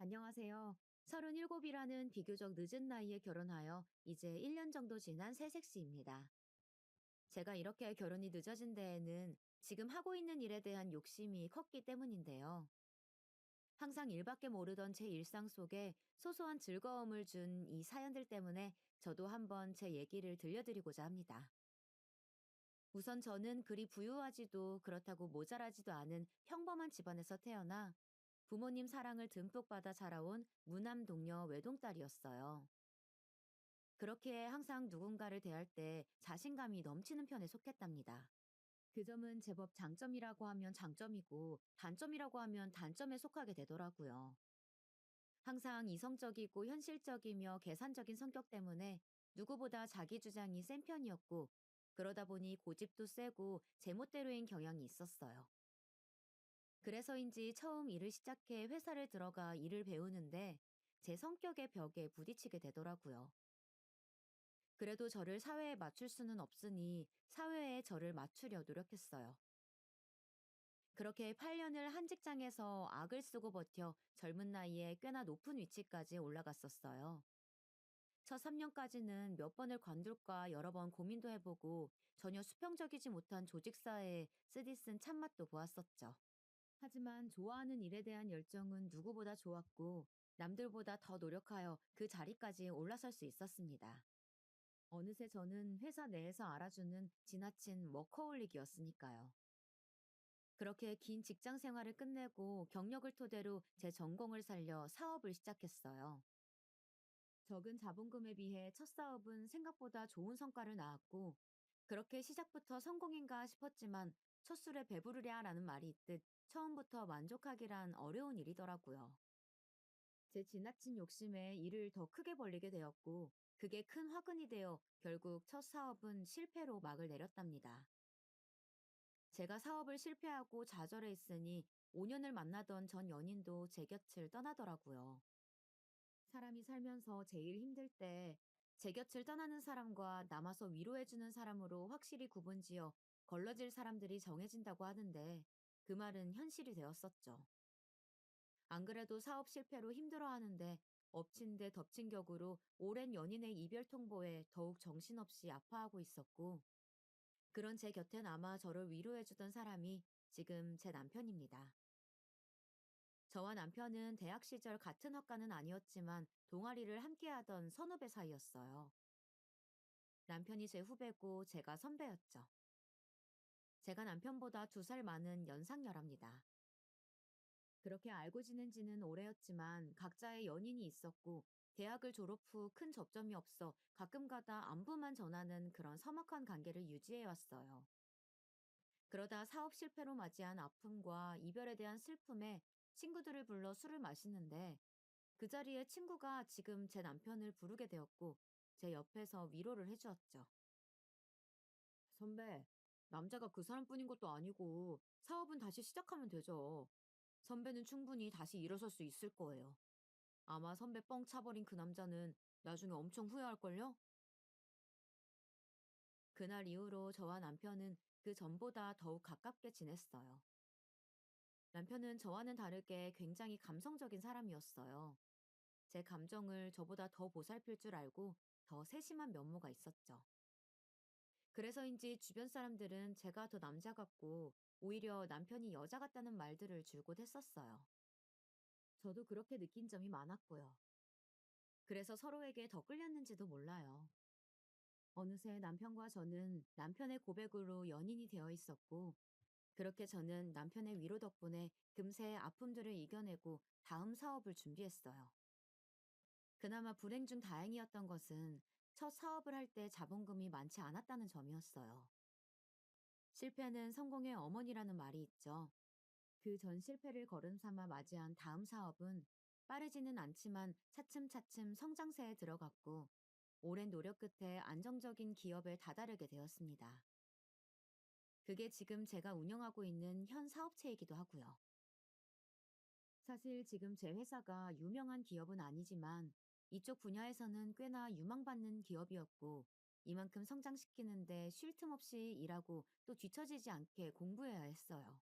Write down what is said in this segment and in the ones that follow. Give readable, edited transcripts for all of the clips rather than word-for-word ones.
안녕하세요. 37이라는 비교적 늦은 나이에 결혼하여 이제 1년 정도 지난 새색 시입니다. 제가 이렇게 결혼이 늦어진 데에는 지금 하고 있는 일에 대한 욕심이 컸기 때문인데요. 항상 일밖에 모르던 제 일상 속에 소소한 즐거움을 준 이 사연들 때문에 저도 한번 제 얘기를 들려드리고자 합니다. 우선 저는 그리 부유하지도 그렇다고 모자라지도 않은 평범한 집안에서 태어나 부모님 사랑을 듬뿍 받아 자라온 무남 동녀 외동딸이었어요. 그렇기에 항상 누군가를 대할 때 자신감이 넘치는 편에 속했답니다. 그 점은 제법 장점이라고 하면 장점이고 단점이라고 하면 단점에 속하게 되더라고요. 항상 이성적이고 현실적이며 계산적인 성격 때문에 누구보다 자기 주장이 센 편이었고, 그러다 보니 고집도 세고 제멋대로인 경향이 있었어요. 그래서인지 처음 일을 시작해 회사를 들어가 일을 배우는데 제 성격의 벽에 부딪히게 되더라고요. 그래도 저를 사회에 맞출 수는 없으니 사회에 저를 맞추려 노력했어요. 그렇게 8년을 한 직장에서 악을 쓰고 버텨 젊은 나이에 꽤나 높은 위치까지 올라갔었어요. 첫 3년까지는 몇 번을 관둘까 여러 번 고민도 해보고 전혀 수평적이지 못한 조직사회에 쓰디쓴 참맛도 보았었죠. 하지만 좋아하는 일에 대한 열정은 누구보다 좋았고 남들보다 더 노력하여 그 자리까지 올라설 수 있었습니다. 어느새 저는 회사 내에서 알아주는 지나친 워커홀릭이었으니까요. 그렇게 긴 직장 생활을 끝내고 경력을 토대로 제 전공을 살려 사업을 시작했어요. 적은 자본금에 비해 첫 사업은 생각보다 좋은 성과를 낳았고, 그렇게 시작부터 성공인가 싶었지만 첫 술에 배부르랴라는 말이 있듯 처음부터 만족하기란 어려운 일이더라고요. 제 지나친 욕심에 일을 더 크게 벌리게 되었고, 그게 큰 화근이 되어 결국 첫 사업은 실패로 막을 내렸답니다. 제가 사업을 실패하고 좌절해 있으니 5년을 만나던 전 연인도 제 곁을 떠나더라고요. 사람이 살면서 제일 힘들 때 제 곁을 떠나는 사람과 남아서 위로해주는 사람으로 확실히 구분지어 걸러질 사람들이 정해진다고 하는데, 그 말은 현실이 되었었죠. 안 그래도 사업 실패로 힘들어하는데 엎친 데 덮친 격으로 오랜 연인의 이별 통보에 더욱 정신없이 아파하고 있었고, 그런 제 곁엔 아마 저를 위로해주던 사람이 지금 제 남편입니다. 저와 남편은 대학 시절 같은 학과는 아니었지만 동아리를 함께하던 선후배 사이였어요. 남편이 제 후배고 제가 선배였죠. 제가 남편보다 2살 많은 연상녀랍니다. 그렇게 알고 지낸 지는 오래였지만 각자의 연인이 있었고, 대학을 졸업 후 큰 접점이 없어 가끔 가다 안부만 전하는 그런 서먹한 관계를 유지해 왔어요. 그러다 사업 실패로 맞이한 아픔과 이별에 대한 슬픔에 친구들을 불러 술을 마시는데, 그 자리에 친구가 지금 제 남편을 부르게 되었고 제 옆에서 위로를 해주었죠. 선배, 남자가 그 사람뿐인 것도 아니고 사업은 다시 시작하면 되죠. 선배는 충분히 다시 일어설 수 있을 거예요. 아마 선배 뻥 차버린 그 남자는 나중에 엄청 후회할걸요? 그날 이후로 저와 남편은 그 전보다 더욱 가깝게 지냈어요. 남편은 저와는 다르게 굉장히 감성적인 사람이었어요. 제 감정을 저보다 더 보살필 줄 알고 더 세심한 면모가 있었죠. 그래서인지 주변 사람들은 제가 더 남자 같고 오히려 남편이 여자 같다는 말들을 줄곧 했었어요. 저도 그렇게 느낀 점이 많았고요. 그래서 서로에게 더 끌렸는지도 몰라요. 어느새 남편과 저는 남편의 고백으로 연인이 되어 있었고, 그렇게 저는 남편의 위로 덕분에 금세 아픔들을 이겨내고 다음 사업을 준비했어요. 그나마 불행 중 다행이었던 것은 첫 사업을 할 때 자본금이 많지 않았다는 점이었어요. 실패는 성공의 어머니라는 말이 있죠. 그 전 실패를 거름 삼아 맞이한 다음 사업은 빠르지는 않지만 차츰차츰 성장세에 들어갔고, 오랜 노력 끝에 안정적인 기업에 다다르게 되었습니다. 그게 지금 제가 운영하고 있는 현 사업체이기도 하고요. 사실 지금 제 회사가 유명한 기업은 아니지만 이쪽 분야에서는 꽤나 유망받는 기업이었고, 이만큼 성장시키는데 쉴 틈 없이 일하고 또 뒤처지지 않게 공부해야 했어요.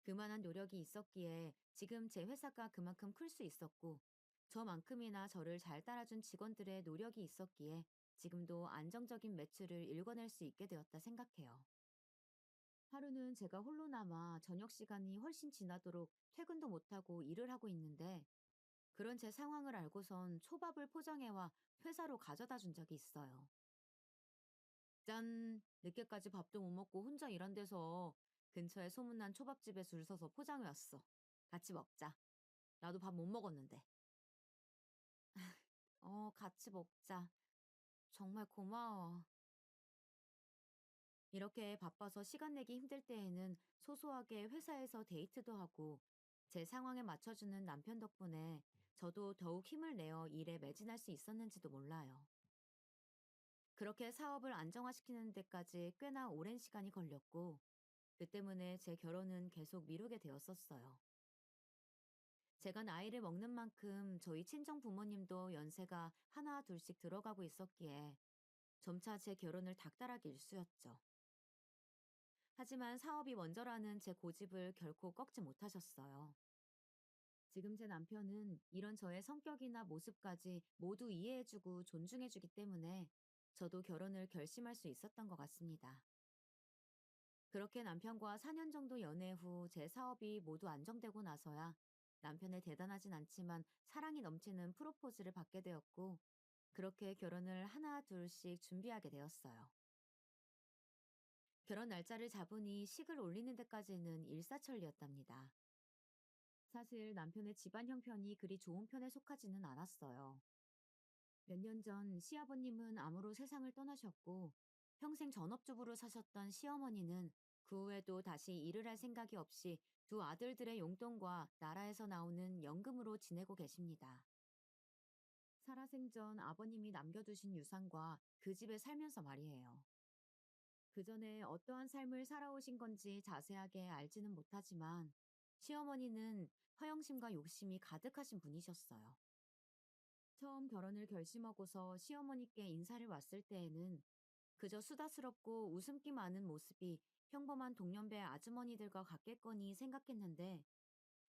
그만한 노력이 있었기에 지금 제 회사가 그만큼 클 수 있었고, 저만큼이나 저를 잘 따라준 직원들의 노력이 있었기에 지금도 안정적인 매출을 일궈낼 수 있게 되었다 생각해요. 하루는 제가 홀로 남아 저녁 시간이 훨씬 지나도록 퇴근도 못하고 일을 하고 있는데, 그런 제 상황을 알고선 초밥을 포장해와 회사로 가져다 준 적이 있어요. 짠! 늦게까지 밥도 못 먹고 혼자 일한 데서 근처에 소문난 초밥집에 줄 서서 포장해 왔어. 같이 먹자. 나도 밥 못 먹었는데. 같이 먹자. 정말 고마워. 이렇게 바빠서 시간 내기 힘들 때에는 소소하게 회사에서 데이트도 하고 제 상황에 맞춰주는 남편 덕분에 저도 더욱 힘을 내어 일에 매진할 수 있었는지도 몰라요. 그렇게 사업을 안정화시키는 데까지 꽤나 오랜 시간이 걸렸고, 그 때문에 제 결혼은 계속 미루게 되었었어요. 제가 나이를 먹는 만큼 저희 친정 부모님도 연세가 하나 둘씩 들어가고 있었기에 점차 제 결혼을 닥달하기 일쑤였죠. 하지만 사업이 먼저라는 제 고집을 결코 꺾지 못하셨어요. 지금 제 남편은 이런 저의 성격이나 모습까지 모두 이해해주고 존중해주기 때문에 저도 결혼을 결심할 수 있었던 것 같습니다. 그렇게 남편과 4년 정도 연애 후 제 사업이 모두 안정되고 나서야 남편의 대단하진 않지만 사랑이 넘치는 프로포즈를 받게 되었고, 그렇게 결혼을 하나 둘씩 준비하게 되었어요. 결혼 날짜를 잡으니 식을 올리는 데까지는 일사천리였답니다. 사실 남편의 집안 형편이 그리 좋은 편에 속하지는 않았어요. 몇 년 전 시아버님은 암으로 세상을 떠나셨고, 평생 전업주부로 사셨던 시어머니는 그 후에도 다시 일을 할 생각이 없이 두 아들들의 용돈과 나라에서 나오는 연금으로 지내고 계십니다. 살아생전 아버님이 남겨두신 유산과 그 집에 살면서 말이에요. 그 전에 어떠한 삶을 살아오신 건지 자세하게 알지는 못하지만, 시어머니는 허영심과 욕심이 가득하신 분이셨어요. 처음 결혼을 결심하고서 시어머니께 인사를 왔을 때에는 그저 수다스럽고 웃음기 많은 모습이 평범한 동년배 아주머니들과 같겠거니 생각했는데,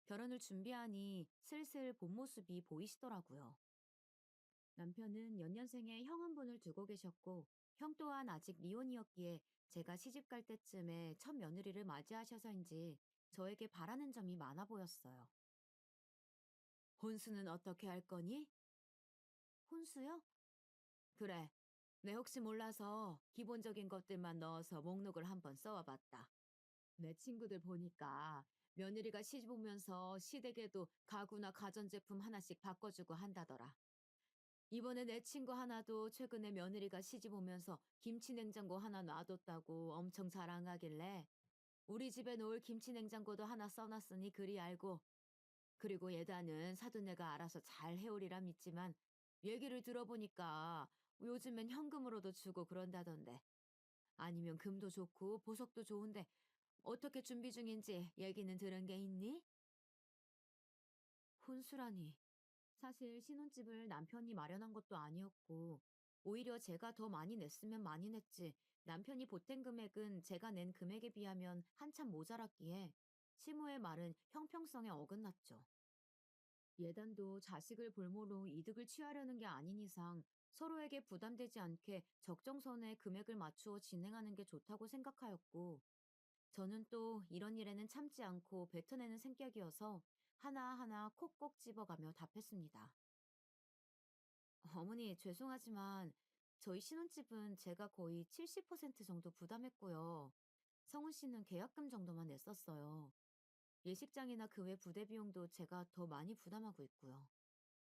결혼을 준비하니 슬슬 본 모습이 보이시더라고요. 남편은 연년생에 형 한 분을 두고 계셨고, 형 또한 아직 미혼이었기에 제가 시집 갈 때쯤에 첫 며느리를 맞이하셔서인지 저에게 바라는 점이 많아 보였어요. 혼수는 어떻게 할 거니? 혼수요? 그래. 내 혹시 몰라서 기본적인 것들만 넣어서 목록을 한번 써와봤다. 내 친구들 보니까 며느리가 시집 오면서 시댁에도 가구나 가전제품 하나씩 바꿔주고 한다더라. 이번에 내 친구 하나도 최근에 며느리가 시집 오면서 김치냉장고 하나 놔뒀다고 엄청 자랑하길래 우리 집에 놓을 김치냉장고도 하나 써놨으니 그리 알고, 그리고 예단은 사돈네가 알아서 잘 해오리라 믿지만 얘기를 들어보니까 요즘엔 현금으로도 주고 그런다던데, 아니면 금도 좋고 보석도 좋은데 어떻게 준비 중인지 얘기는 들은 게 있니? 혼수라니. 사실 신혼집을 남편이 마련한 것도 아니었고, 오히려 제가 더 많이 냈으면 많이 냈지, 남편이 보탠 금액은 제가 낸 금액에 비하면 한참 모자랐기에 시모의 말은 형평성에 어긋났죠. 예단도 자식을 볼모로 이득을 취하려는 게 아닌 이상 서로에게 부담되지 않게 적정선에 금액을 맞추어 진행하는 게 좋다고 생각하였고, 저는 또 이런 일에는 참지 않고 뱉어내는 성격이어서 하나하나 콕 꼭 집어가며 답했습니다. 어머니, 죄송하지만 저희 신혼집은 제가 거의 70% 정도 부담했고요. 성훈 씨는 계약금 정도만 냈었어요. 예식장이나 그 외 부대 비용도 제가 더 많이 부담하고 있고요.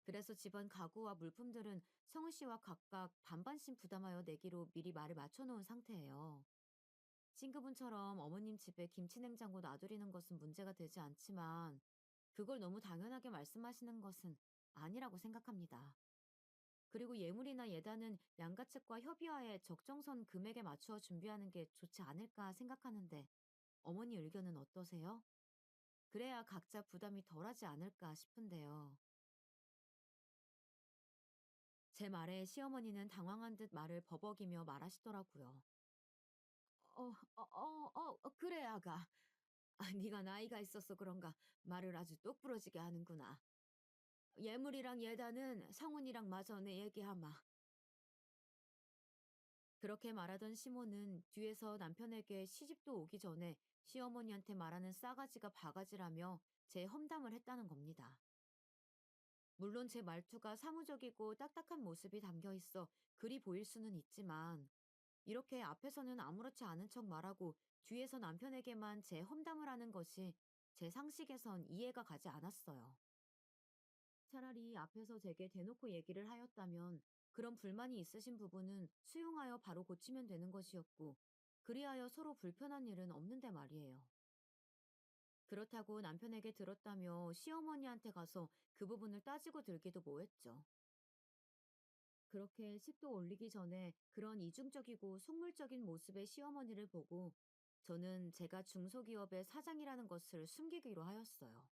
그래서 집안 가구와 물품들은 성훈 씨와 각각 반반씩 부담하여 내기로 미리 말을 맞춰 놓은 상태예요. 친구분처럼 어머님 집에 김치냉장고 놔두리는 것은 문제가 되지 않지만, 그걸 너무 당연하게 말씀하시는 것은 아니라고 생각합니다. 그리고 예물이나 예단은 양가 측과 협의하에 적정선 금액에 맞추어 준비하는 게 좋지 않을까 생각하는데, 어머니 의견은 어떠세요? 그래야 각자 부담이 덜하지 않을까 싶은데요. 제 말에 시어머니는 당황한 듯 말을 버벅이며 말하시더라고요. 그래, 아가. 아, 네가 나이가 있어서 그런가 말을 아주 똑부러지게 하는구나. 예물이랑 예단은 성훈이랑 마저 내 얘기하마. 그렇게 말하던 시몬은 뒤에서 남편에게 시집도 오기 전에 시어머니한테 말하는 싸가지가 바가지라며 제 험담을 했다는 겁니다. 물론 제 말투가 사무적이고 딱딱한 모습이 담겨 있어 그리 보일 수는 있지만 이렇게 앞에서는 아무렇지 않은 척 말하고 뒤에서 남편에게만 제 험담을 하는 것이 제 상식에선 이해가 가지 않았어요. 차라리 앞에서 제게 대놓고 얘기를 하였다면 그런 불만이 있으신 부분은 수용하여 바로 고치면 되는 것이었고, 그리하여 서로 불편한 일은 없는데 말이에요. 그렇다고 남편에게 들었다며 시어머니한테 가서 그 부분을 따지고 들기도 뭐했죠. 그렇게 식도 올리기 전에 그런 이중적이고 속물적인 모습의 시어머니를 보고 저는 제가 중소기업의 사장이라는 것을 숨기기로 하였어요.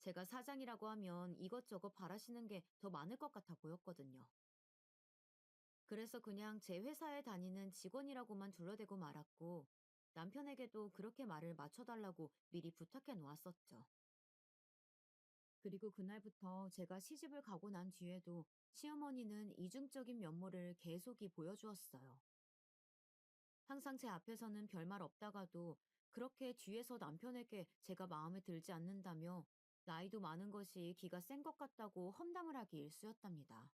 제가 사장이라고 하면 이것저것 바라시는 게 더 많을 것 같아 보였거든요. 그래서 그냥 제 회사에 다니는 직원이라고만 둘러대고 말았고 남편에게도 그렇게 말을 맞춰달라고 미리 부탁해 놓았었죠. 그리고 그날부터 제가 시집을 가고 난 뒤에도 시어머니는 이중적인 면모를 계속이 보여주었어요. 항상 제 앞에서는 별말 없다가도 그렇게 뒤에서 남편에게 제가 마음에 들지 않는다며 나이도 많은 것이 기가 센 것 같다고 험담을 하기 일쑤였답니다.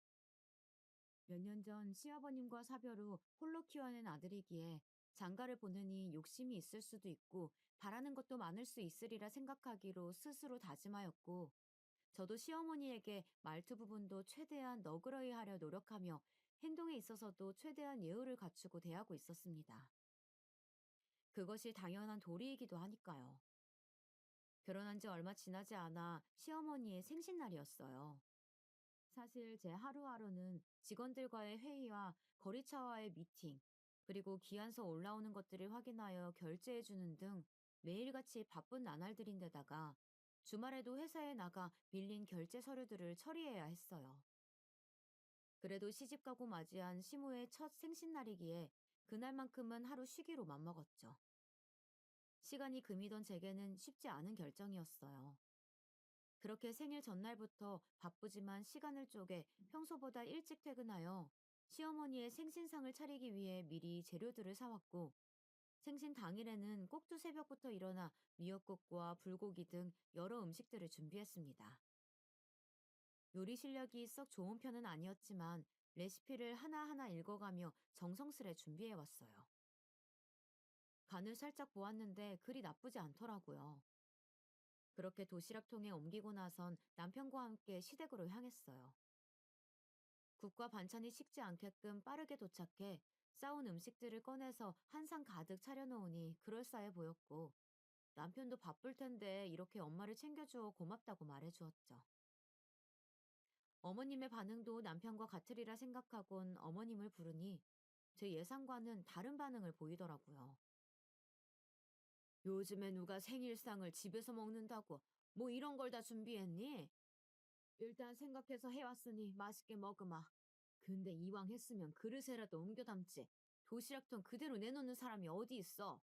몇 년 전 시아버님과 사별 후 홀로 키워낸 아들이기에 장가를 보내니 욕심이 있을 수도 있고 바라는 것도 많을 수 있으리라 생각하기로 스스로 다짐하였고 저도 시어머니에게 말투 부분도 최대한 너그러이 하려 노력하며 행동에 있어서도 최대한 예우를 갖추고 대하고 있었습니다. 그것이 당연한 도리이기도 하니까요. 결혼한 지 얼마 지나지 않아 시어머니의 생신날이었어요. 사실 제 하루하루는 직원들과의 회의와 거리차와의 미팅, 그리고 기한서 올라오는 것들을 확인하여 결제해주는 등 매일같이 바쁜 나날들인데다가 주말에도 회사에 나가 밀린 결제 서류들을 처리해야 했어요. 그래도 시집가고 맞이한 시모의 첫 생신날이기에 그날만큼은 하루 쉬기로 맘먹었죠. 시간이 금이던 제게는 쉽지 않은 결정이었어요. 그렇게 생일 전날부터 바쁘지만 시간을 쪼개 평소보다 일찍 퇴근하여 시어머니의 생신상을 차리기 위해 미리 재료들을 사왔고 생신 당일에는 꼭두 새벽부터 일어나 미역국과 불고기 등 여러 음식들을 준비했습니다. 요리 실력이 썩 좋은 편은 아니었지만 레시피를 하나하나 읽어가며 정성스레 준비해왔어요. 간을 살짝 보았는데 그리 나쁘지 않더라고요. 그렇게 도시락통에 옮기고 나선 남편과 함께 시댁으로 향했어요. 국과 반찬이 식지 않게끔 빠르게 도착해 싸온 음식들을 꺼내서 한 상 가득 차려놓으니 그럴싸해 보였고 남편도 바쁠 텐데 이렇게 엄마를 챙겨주어 고맙다고 말해주었죠. 어머님의 반응도 남편과 같으리라 생각하곤 어머님을 부르니 제 예상과는 다른 반응을 보이더라고요. 요즘에 누가 생일상을 집에서 먹는다고 뭐 이런 걸 다 준비했니? 일단 생각해서 해왔으니 맛있게 먹으마. 근데 이왕 했으면 그릇에라도 옮겨 담지. 도시락통 그대로 내놓는 사람이 어디 있어?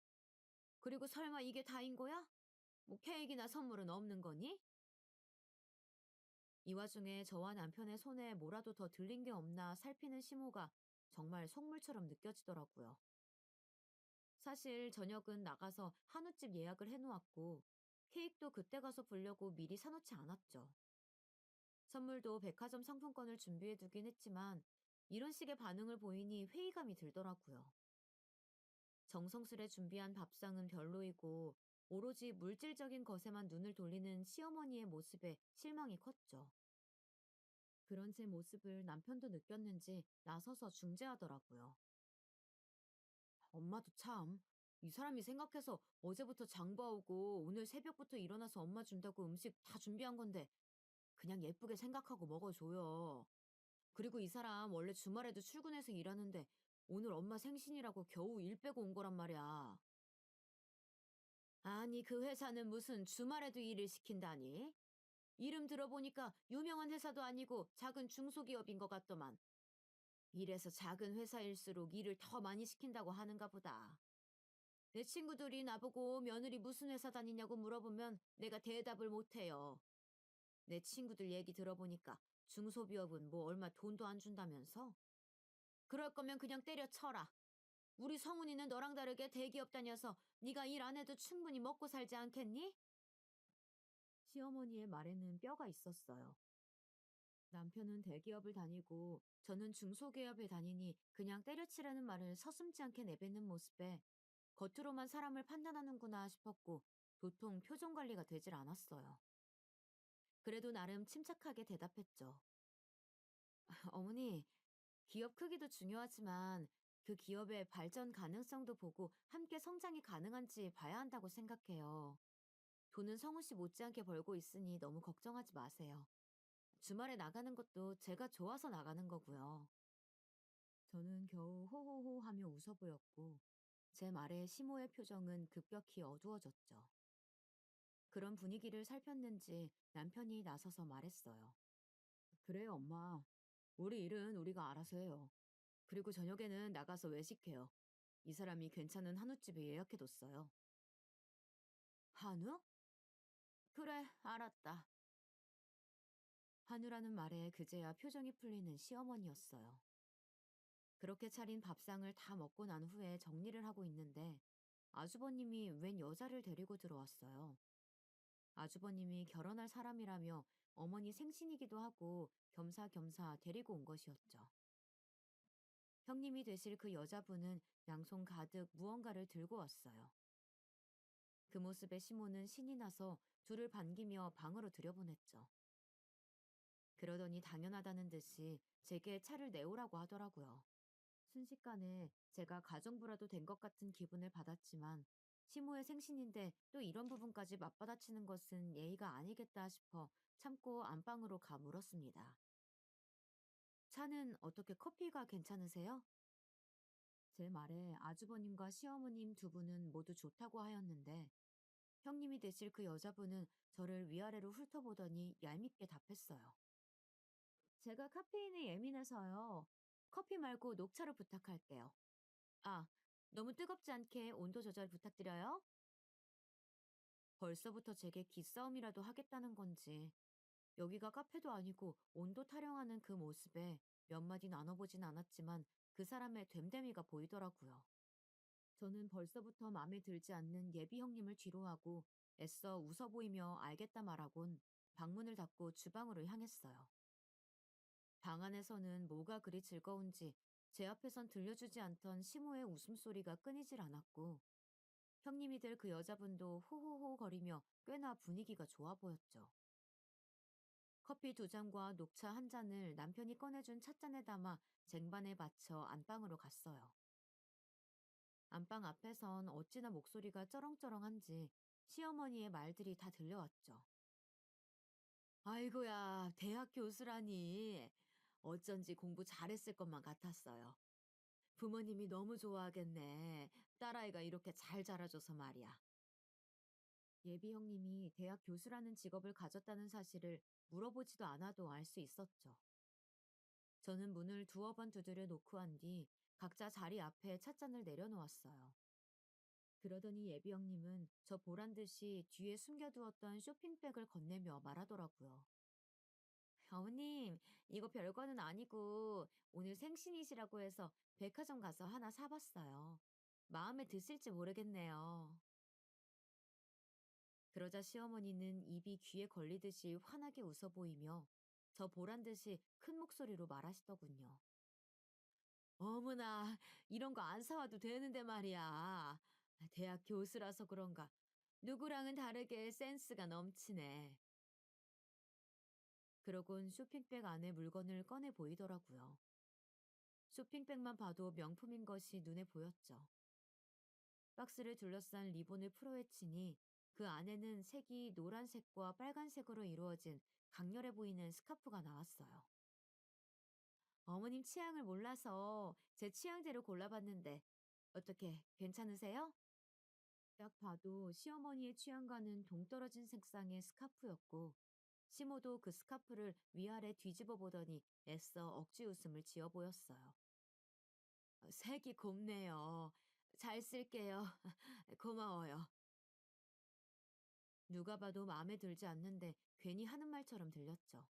그리고 설마 이게 다인 거야? 뭐 케이크나 선물은 없는 거니? 이 와중에 저와 남편의 손에 뭐라도 더 들린 게 없나 살피는 심호가 정말 속물처럼 느껴지더라고요. 사실 저녁은 나가서 한우집 예약을 해놓았고 케이크도 그때 가서 보려고 미리 사놓지 않았죠. 선물도 백화점 상품권을 준비해 두긴 했지만 이런 식의 반응을 보이니 회의감이 들더라고요. 정성스레 준비한 밥상은 별로이고 오로지 물질적인 것에만 눈을 돌리는 시어머니의 모습에 실망이 컸죠. 그런 제 모습을 남편도 느꼈는지 나서서 중재하더라고요. 엄마도 참, 이 사람이 생각해서 어제부터 장봐오고 오늘 새벽부터 일어나서 엄마 준다고 음식 다 준비한 건데 그냥 예쁘게 생각하고 먹어줘요. 그리고 이 사람 원래 주말에도 출근해서 일하는데 오늘 엄마 생신이라고 겨우 일 빼고 온 거란 말이야. 아니, 그 회사는 무슨 주말에도 일을 시킨다니? 이름 들어보니까 유명한 회사도 아니고 작은 중소기업인 것 같더만. 이래서 작은 회사일수록 일을 더 많이 시킨다고 하는가 보다. 내 친구들이 나보고 며느리 무슨 회사 다니냐고 물어보면 내가 대답을 못해요. 내 친구들 얘기 들어보니까 중소기업은 뭐 얼마 돈도 안 준다면서? 그럴 거면 그냥 때려쳐라. 우리 성훈이는 너랑 다르게 대기업 다녀서 네가 일 안 해도 충분히 먹고 살지 않겠니? 시어머니의 말에는 뼈가 있었어요. 남편은 대기업을 다니고 저는 중소기업에 다니니 그냥 때려치라는 말을 서슴지 않게 내뱉는 모습에 겉으로만 사람을 판단하는구나 싶었고 도통 표정 관리가 되질 않았어요. 그래도 나름 침착하게 대답했죠. 어머니, 기업 크기도 중요하지만 그 기업의 발전 가능성도 보고 함께 성장이 가능한지 봐야 한다고 생각해요. 돈은 성우 씨 못지않게 벌고 있으니 너무 걱정하지 마세요. 주말에 나가는 것도 제가 좋아서 나가는 거고요. 저는 겨우 호호호 하며 웃어 보였고 제 말에 시모의 표정은 급격히 어두워졌죠. 그런 분위기를 살폈는지 남편이 나서서 말했어요. 그래요, 엄마. 우리 일은 우리가 알아서 해요. 그리고 저녁에는 나가서 외식해요. 이 사람이 괜찮은 한우집에 예약해뒀어요. 한우? 그래, 알았다. 한우라는 말에 그제야 표정이 풀리는 시어머니였어요. 그렇게 차린 밥상을 다 먹고 난 후에 정리를 하고 있는데 아주버님이 웬 여자를 데리고 들어왔어요. 아주버님이 결혼할 사람이라며 어머니 생신이기도 하고 겸사겸사 데리고 온 것이었죠. 형님이 되실 그 여자분은 양손 가득 무언가를 들고 왔어요. 그 모습에 시모는 신이 나서 둘을 반기며 방으로 들여보냈죠. 그러더니 당연하다는 듯이 제게 차를 내오라고 하더라고요. 순식간에 제가 가정부라도 된 것 같은 기분을 받았지만 시모의 생신인데 또 이런 부분까지 맞받아치는 것은 예의가 아니겠다 싶어 참고 안방으로 가 물었습니다. 차는 어떻게 커피가 괜찮으세요? 제 말에 아주버님과 시어머님 두 분은 모두 좋다고 하였는데 형님이 되실 그 여자분은 저를 위아래로 훑어보더니 얄밉게 답했어요. 제가 카페인에 예민해서요. 커피 말고 녹차로 부탁할게요. 아, 너무 뜨겁지 않게 온도 조절 부탁드려요. 벌써부터 제게 기싸움이라도 하겠다는 건지 여기가 카페도 아니고 온도 타령하는 그 모습에 몇 마디 나눠보진 않았지만 그 사람의 됨됨이가 보이더라고요. 저는 벌써부터 마음에 들지 않는 예비 형님을 뒤로하고 애써 웃어 보이며 알겠다 말하곤 방문을 닫고 주방으로 향했어요. 방 안에서는 뭐가 그리 즐거운지 제 앞에선 들려주지 않던 시모의 웃음소리가 끊이질 않았고 형님이 될 그 여자분도 호호호 거리며 꽤나 분위기가 좋아 보였죠. 커피 두 잔과 녹차 한 잔을 남편이 꺼내준 찻잔에 담아 쟁반에 받쳐 안방으로 갔어요. 안방 앞에선 어찌나 목소리가 쩌렁쩌렁한지 시어머니의 말들이 다 들려왔죠. 아이고야, 대학 교수라니. 어쩐지 공부 잘했을 것만 같았어요. 부모님이 너무 좋아하겠네. 딸아이가 이렇게 잘 자라줘서 말이야. 예비 형님이 대학 교수라는 직업을 가졌다는 사실을 물어보지도 않아도 알 수 있었죠. 저는 문을 두어 번 두드려 놓고 한 뒤 각자 자리 앞에 찻잔을 내려놓았어요. 그러더니 예비 형님은 저 보란 듯이 뒤에 숨겨두었던 쇼핑백을 건네며 말하더라고요. 어머님, 이거 별거는 아니고 오늘 생신이시라고 해서 백화점 가서 하나 사봤어요. 마음에 드실지 모르겠네요. 그러자 시어머니는 입이 귀에 걸리듯이 환하게 웃어 보이며 저 보란 듯이 큰 목소리로 말하시더군요. 어머나, 이런 거 안 사와도 되는데 말이야. 대학 교수라서 그런가. 누구랑은 다르게 센스가 넘치네. 그러곤 쇼핑백 안에 물건을 꺼내 보이더라고요. 쇼핑백만 봐도 명품인 것이 눈에 보였죠. 박스를 둘러싼 리본을 풀어헤치니 그 안에는 색이 노란색과 빨간색으로 이루어진 강렬해 보이는 스카프가 나왔어요. 어머님 취향을 몰라서 제 취향대로 골라봤는데 어떻게 괜찮으세요? 딱 봐도 시어머니의 취향과는 동떨어진 색상의 스카프였고 시모도 그 스카프를 위아래 뒤집어 보더니 애써 억지 웃음을 지어 보였어요. 색이 곱네요. 잘 쓸게요. 고마워요. 누가 봐도 마음에 들지 않는데 괜히 하는 말처럼 들렸죠.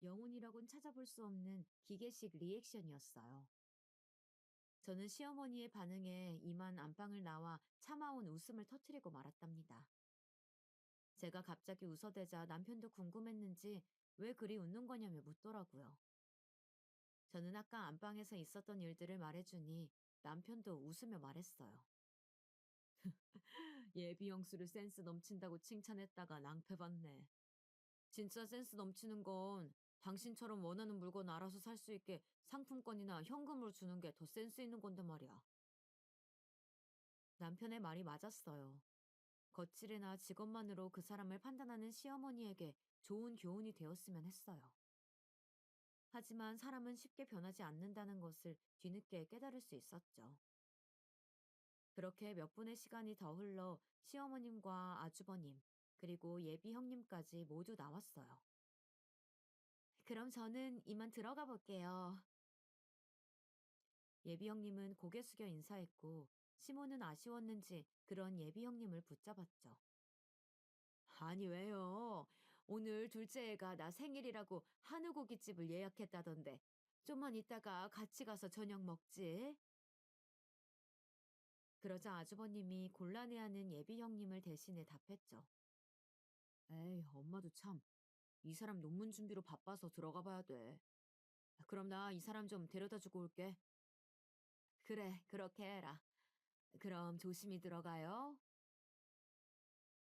영혼이라곤 찾아볼 수 없는 기계식 리액션이었어요. 저는 시어머니의 반응에 이만 안방을 나와 참아온 웃음을 터뜨리고 말았답니다. 제가 갑자기 웃어대자 남편도 궁금했는지 왜 그리 웃는 거냐며 묻더라고요. 저는 아까 안방에서 있었던 일들을 말해주니 남편도 웃으며 말했어요. 예비 영수를 센스 넘친다고 칭찬했다가 낭패봤네. 진짜 센스 넘치는 건 당신처럼 원하는 물건 알아서 살 수 있게 상품권이나 현금으로 주는 게 더 센스 있는 건데 말이야. 남편의 말이 맞았어요. 거칠이나 직업만으로 그 사람을 판단하는 시어머니에게 좋은 교훈이 되었으면 했어요. 하지만 사람은 쉽게 변하지 않는다는 것을 뒤늦게 깨달을 수 있었죠. 그렇게 몇 분의 시간이 더 흘러 시어머님과 아주버님, 그리고 예비 형님까지 모두 나왔어요. 그럼 저는 이만 들어가 볼게요. 예비 형님은 고개 숙여 인사했고, 시모는 아쉬웠는지 그런 예비 형님을 붙잡았죠. 아니, 왜요? 오늘 둘째 애가 나 생일이라고 한우고깃집을 예약했다던데. 좀만 이따가 같이 가서 저녁 먹지. 그러자 아주버님이 곤란해하는 예비 형님을 대신해 답했죠. 에이, 엄마도 참. 이 사람 논문 준비로 바빠서 들어가 봐야 돼. 그럼 나 이 사람 좀 데려다 주고 올게. 그래, 그렇게 해라. 그럼 조심히 들어가요.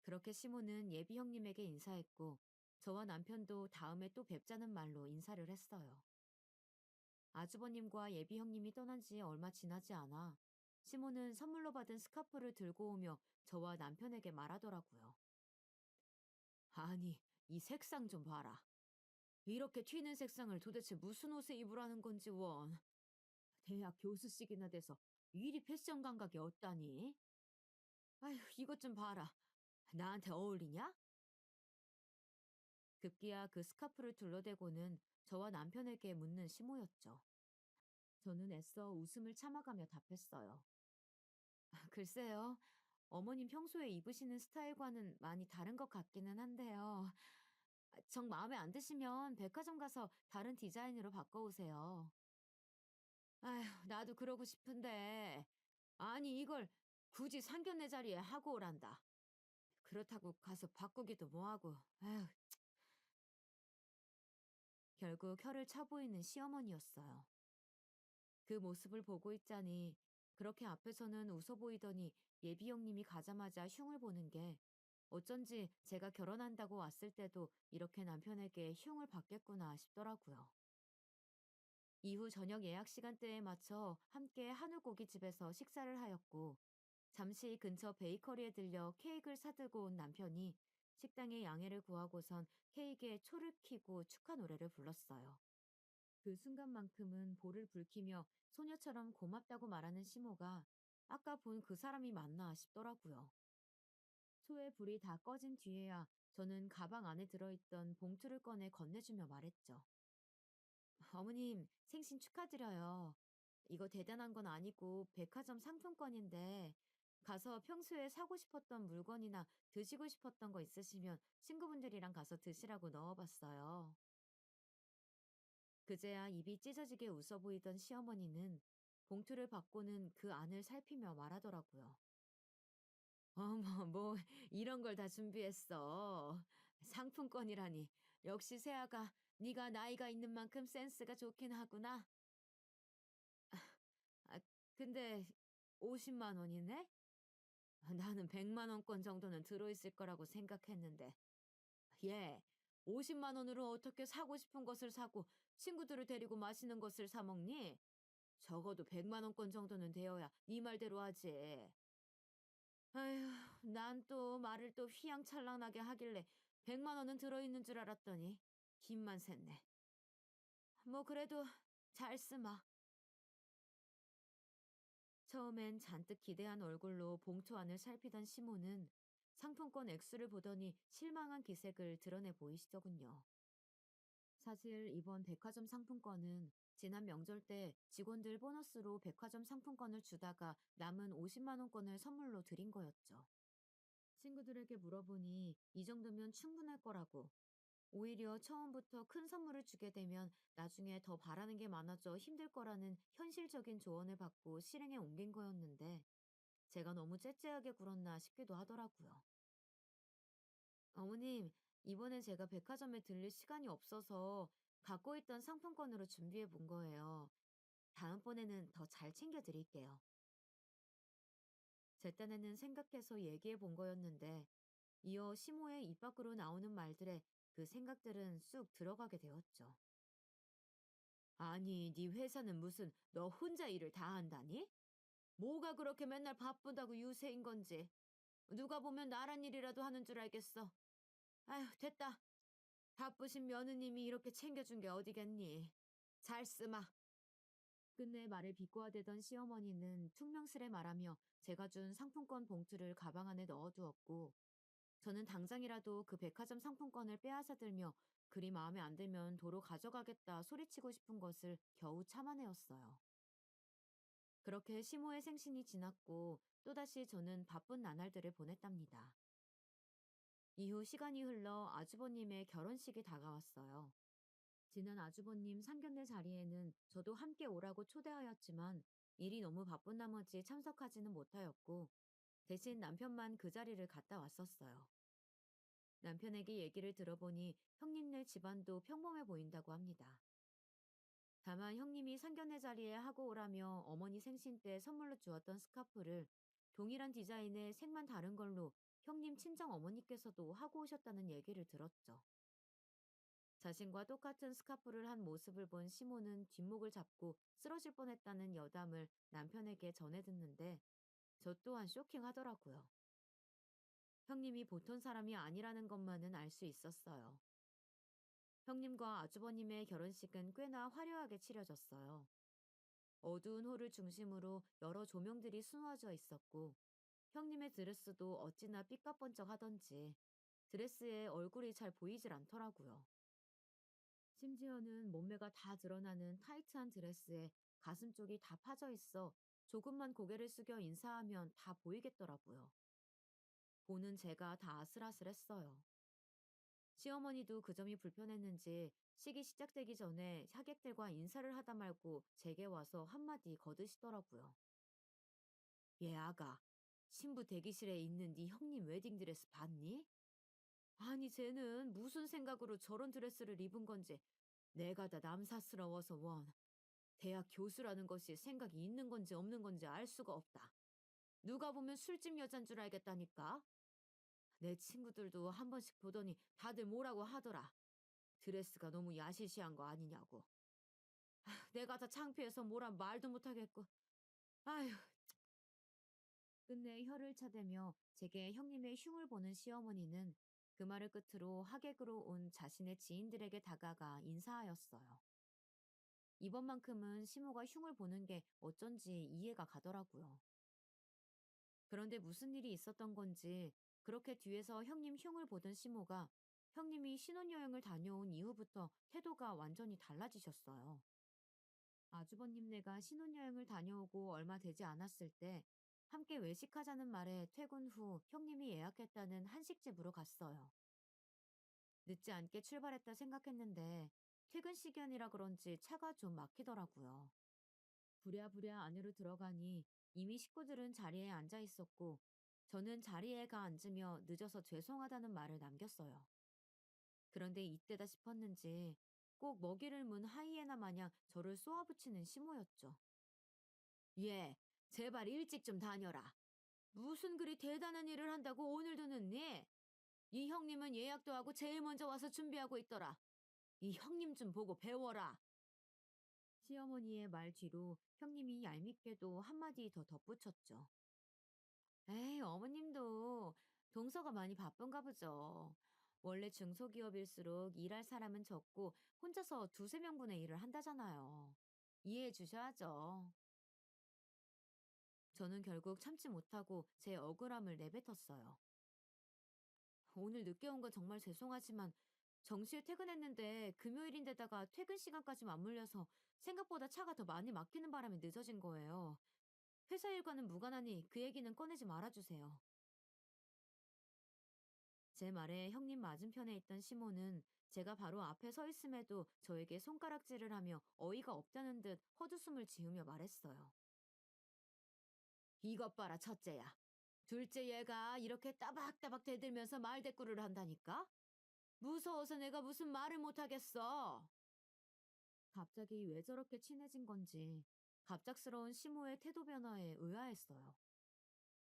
그렇게 시모는 예비 형님에게 인사했고, 저와 남편도 다음에 또 뵙자는 말로 인사를 했어요. 아주버님과 예비 형님이 떠난 지 얼마 지나지 않아 시모는 선물로 받은 스카프를 들고 오며 저와 남편에게 말하더라고요. 아니, 이 색상 좀 봐라. 이렇게 튀는 색상을 도대체 무슨 옷에 입으라는 건지 원. 대학 교수식이나 돼서 이리 패션 감각이 없다니. 아휴, 이것 좀 봐라. 나한테 어울리냐? 급기야 그 스카프를 둘러대고는 저와 남편에게 묻는 시모였죠. 저는 애써 웃음을 참아가며 답했어요. 글쎄요. 어머님 평소에 입으시는 스타일과는 많이 다른 것 같기는 한데요. 정 마음에 안 드시면 백화점 가서 다른 디자인으로 바꿔오세요. 아휴, 나도 그러고 싶은데. 아니, 이걸 굳이 상견례 자리에 하고 오란다. 그렇다고 가서 바꾸기도 뭐하고. 아휴, 결국 혀를 차보이는 시어머니였어요. 그 모습을 보고 있자니 그렇게 앞에서는 웃어 보이더니 예비 형님이 가자마자 흉을 보는 게 어쩐지 제가 결혼한다고 왔을 때도 이렇게 남편에게 흉을 받겠구나 싶더라고요. 이후 저녁 예약 시간대에 맞춰 함께 한우고기집에서 식사를 하였고 잠시 근처 베이커리에 들려 케이크를 사들고 온 남편이 식당에 양해를 구하고선 케이크에 초를 켜고 축하 노래를 불렀어요. 그 순간만큼은 볼을 붉히며 소녀처럼 고맙다고 말하는 시모가 아까 본 그 사람이 맞나 싶더라고요. 초의 불이 다 꺼진 뒤에야 저는 가방 안에 들어있던 봉투를 꺼내 건네주며 말했죠. 어머님, 생신 축하드려요. 이거 대단한 건 아니고 백화점 상품권인데 가서 평소에 사고 싶었던 물건이나 드시고 싶었던 거 있으시면 친구분들이랑 가서 드시라고 넣어봤어요. 그제야 입이 찢어지게 웃어 보이던 시어머니는 봉투를 받고는 그 안을 살피며 말하더라고요. 어머, 뭐 이런 걸 다 준비했어. 상품권이라니. 역시 세아가 네가 나이가 있는 만큼 센스가 좋긴 하구나. 아, 근데 50만 원이네? 나는 100만 원권 정도는 들어있을 거라고 생각했는데. 얘, 50만 원으로 어떻게 사고 싶은 것을 사고 친구들을 데리고 맛있는 것을 사 먹니? 적어도 100만 원권 정도는 되어야 네 말대로 하지. 아휴, 난 또 말을 또 휘황찬란하게 하길래 100만 원은 들어있는 줄 알았더니 힘만 샜네. 뭐 그래도 잘 쓰마. 처음엔 잔뜩 기대한 얼굴로 봉투 안을 살피던 시모는 상품권 액수를 보더니 실망한 기색을 드러내 보이시더군요. 사실 이번 백화점 상품권은 지난 명절 때 직원들 보너스로 백화점 상품권을 주다가 남은 50만 원권을 선물로 드린 거였죠. 친구들에게 물어보니 이 정도면 충분할 거라고. 오히려 처음부터 큰 선물을 주게 되면 나중에 더 바라는 게 많아져 힘들 거라는 현실적인 조언을 받고 실행에 옮긴 거였는데 제가 너무 째째하게 굴었나 싶기도 하더라고요. 어머님, 이번엔 제가 백화점에 들릴 시간이 없어서 갖고 있던 상품권으로 준비해 본 거예요. 다음번에는 더 잘 챙겨 드릴게요. 제 딴에는 생각해서 얘기해 본 거였는데 이어 시모의 입 밖으로 나오는 말들에 그 생각들은 쑥 들어가게 되었죠. 아니, 네 회사는 무슨 너 혼자 일을 다 한다니? 뭐가 그렇게 맨날 바쁘다고 유세인 건지. 누가 보면 나란 일이라도 하는 줄 알겠어. 아휴, 됐다. 바쁘신 며느님이 이렇게 챙겨준 게 어디겠니? 잘 쓰마. 끝내 말을 비꼬아대던 시어머니는 퉁명스레 말하며 제가 준 상품권 봉투를 가방 안에 넣어두었고 저는 당장이라도 그 백화점 상품권을 빼앗아 들며 그리 마음에 안 들면 도로 가져가겠다 소리치고 싶은 것을 겨우 참아내었어요. 그렇게 시모의 생신이 지났고 또다시 저는 바쁜 나날들을 보냈답니다. 이후 시간이 흘러 아주버님의 결혼식이 다가왔어요. 지난 아주버님 상견례 자리에는 저도 함께 오라고 초대하였지만 일이 너무 바쁜 나머지 참석하지는 못하였고 대신 남편만 그 자리를 갔다 왔었어요. 남편에게 얘기를 들어보니 형님네 집안도 평범해 보인다고 합니다. 다만 형님이 상견례 자리에 하고 오라며 어머니 생신 때 선물로 주었던 스카프를 동일한 디자인의 색만 다른 걸로 형님 친정 어머니께서도 하고 오셨다는 얘기를 들었죠. 자신과 똑같은 스카프를 한 모습을 본 시모는 뒷목을 잡고 쓰러질 뻔했다는 여담을 남편에게 전해 듣는데 저 또한 쇼킹하더라고요. 형님이 보통 사람이 아니라는 것만은 알 수 있었어요. 형님과 아주버님의 결혼식은 꽤나 화려하게 치러졌어요. 어두운 홀을 중심으로 여러 조명들이 수놓아져 있었고 형님의 드레스도 어찌나 삐까뻔쩍하던지 드레스에 얼굴이 잘 보이질 않더라고요. 심지어는 몸매가 다 드러나는 타이트한 드레스에 가슴 쪽이 다 파져 있어 조금만 고개를 숙여 인사하면 다 보이겠더라고요. 보는 제가 다 아슬아슬했어요. 시어머니도 그 점이 불편했는지 식이 시작되기 전에 하객들과 인사를 하다 말고 제게 와서 한마디 거드시더라고요. 얘 아가, 신부 대기실에 있는 네 형님 웨딩드레스 봤니? 아니 쟤는 무슨 생각으로 저런 드레스를 입은 건지 내가 다 남사스러워서 원. 대학 교수라는 것이 생각이 있는 건지 없는 건지 알 수가 없다. 누가 보면 술집 여잔 줄 알겠다니까. 내 친구들도 한 번씩 보더니 다들 뭐라고 하더라. 드레스가 너무 야시시한 거 아니냐고. 내가 다 창피해서 뭐란 말도 못하겠고. 아휴. 끝내 혀를 차대며 제게 형님의 흉을 보는 시어머니는 그 말을 끝으로 하객으로 온 자신의 지인들에게 다가가 인사하였어요. 이번만큼은 시모가 흉을 보는 게 어쩐지 이해가 가더라고요. 그런데 무슨 일이 있었던 건지 그렇게 뒤에서 형님 흉을 보던 시모가 형님이 신혼여행을 다녀온 이후부터 태도가 완전히 달라지셨어요. 아주버님네가 신혼여행을 다녀오고 얼마 되지 않았을 때 함께 외식하자는 말에 퇴근 후 형님이 예약했다는 한식집으로 갔어요. 늦지 않게 출발했다 생각했는데 퇴근 시간이라 그런지 차가 좀 막히더라고요. 부랴부랴 안으로 들어가니 이미 식구들은 자리에 앉아 있었고 저는 자리에 가 앉으며 늦어서 죄송하다는 말을 남겼어요. 그런데 이때다 싶었는지 꼭 먹이를 문 하이에나 마냥 저를 쏘아붙이는 시모였죠. 얘, 제발 일찍 좀 다녀라. 무슨 그리 대단한 일을 한다고 오늘도 늦니? 이 형님은 예약도 하고 제일 먼저 와서 준비하고 있더라. 이 형님 좀 보고 배워라. 시어머니의 말 뒤로 형님이 얄밉게도 한마디 더 덧붙였죠. 에이, 어머님도 동서가 많이 바쁜가 보죠. 원래 중소기업일수록 일할 사람은 적고 혼자서 두세 명분의 일을 한다잖아요. 이해해 주셔야죠. 저는 결국 참지 못하고 제 억울함을 내뱉었어요. 오늘 늦게 온 건 정말 죄송하지만 정시에 퇴근했는데 금요일인데다가 퇴근 시간까지 맞물려서 생각보다 차가 더 많이 막히는 바람에 늦어진 거예요. 회사 일과는 무관하니 그 얘기는 꺼내지 말아주세요. 제 말에 형님 맞은편에 있던 시모는 제가 바로 앞에 서 있음에도 저에게 손가락질을 하며 어이가 없다는 듯 헛웃음을 지으며 말했어요. 이것 봐라, 첫째야. 둘째 얘가 이렇게 따박따박 대들면서 말대꾸를 한다니까? 무서워서 내가 무슨 말을 못하겠어. 갑자기 왜 저렇게 친해진 건지 갑작스러운 시모의 태도 변화에 의아했어요.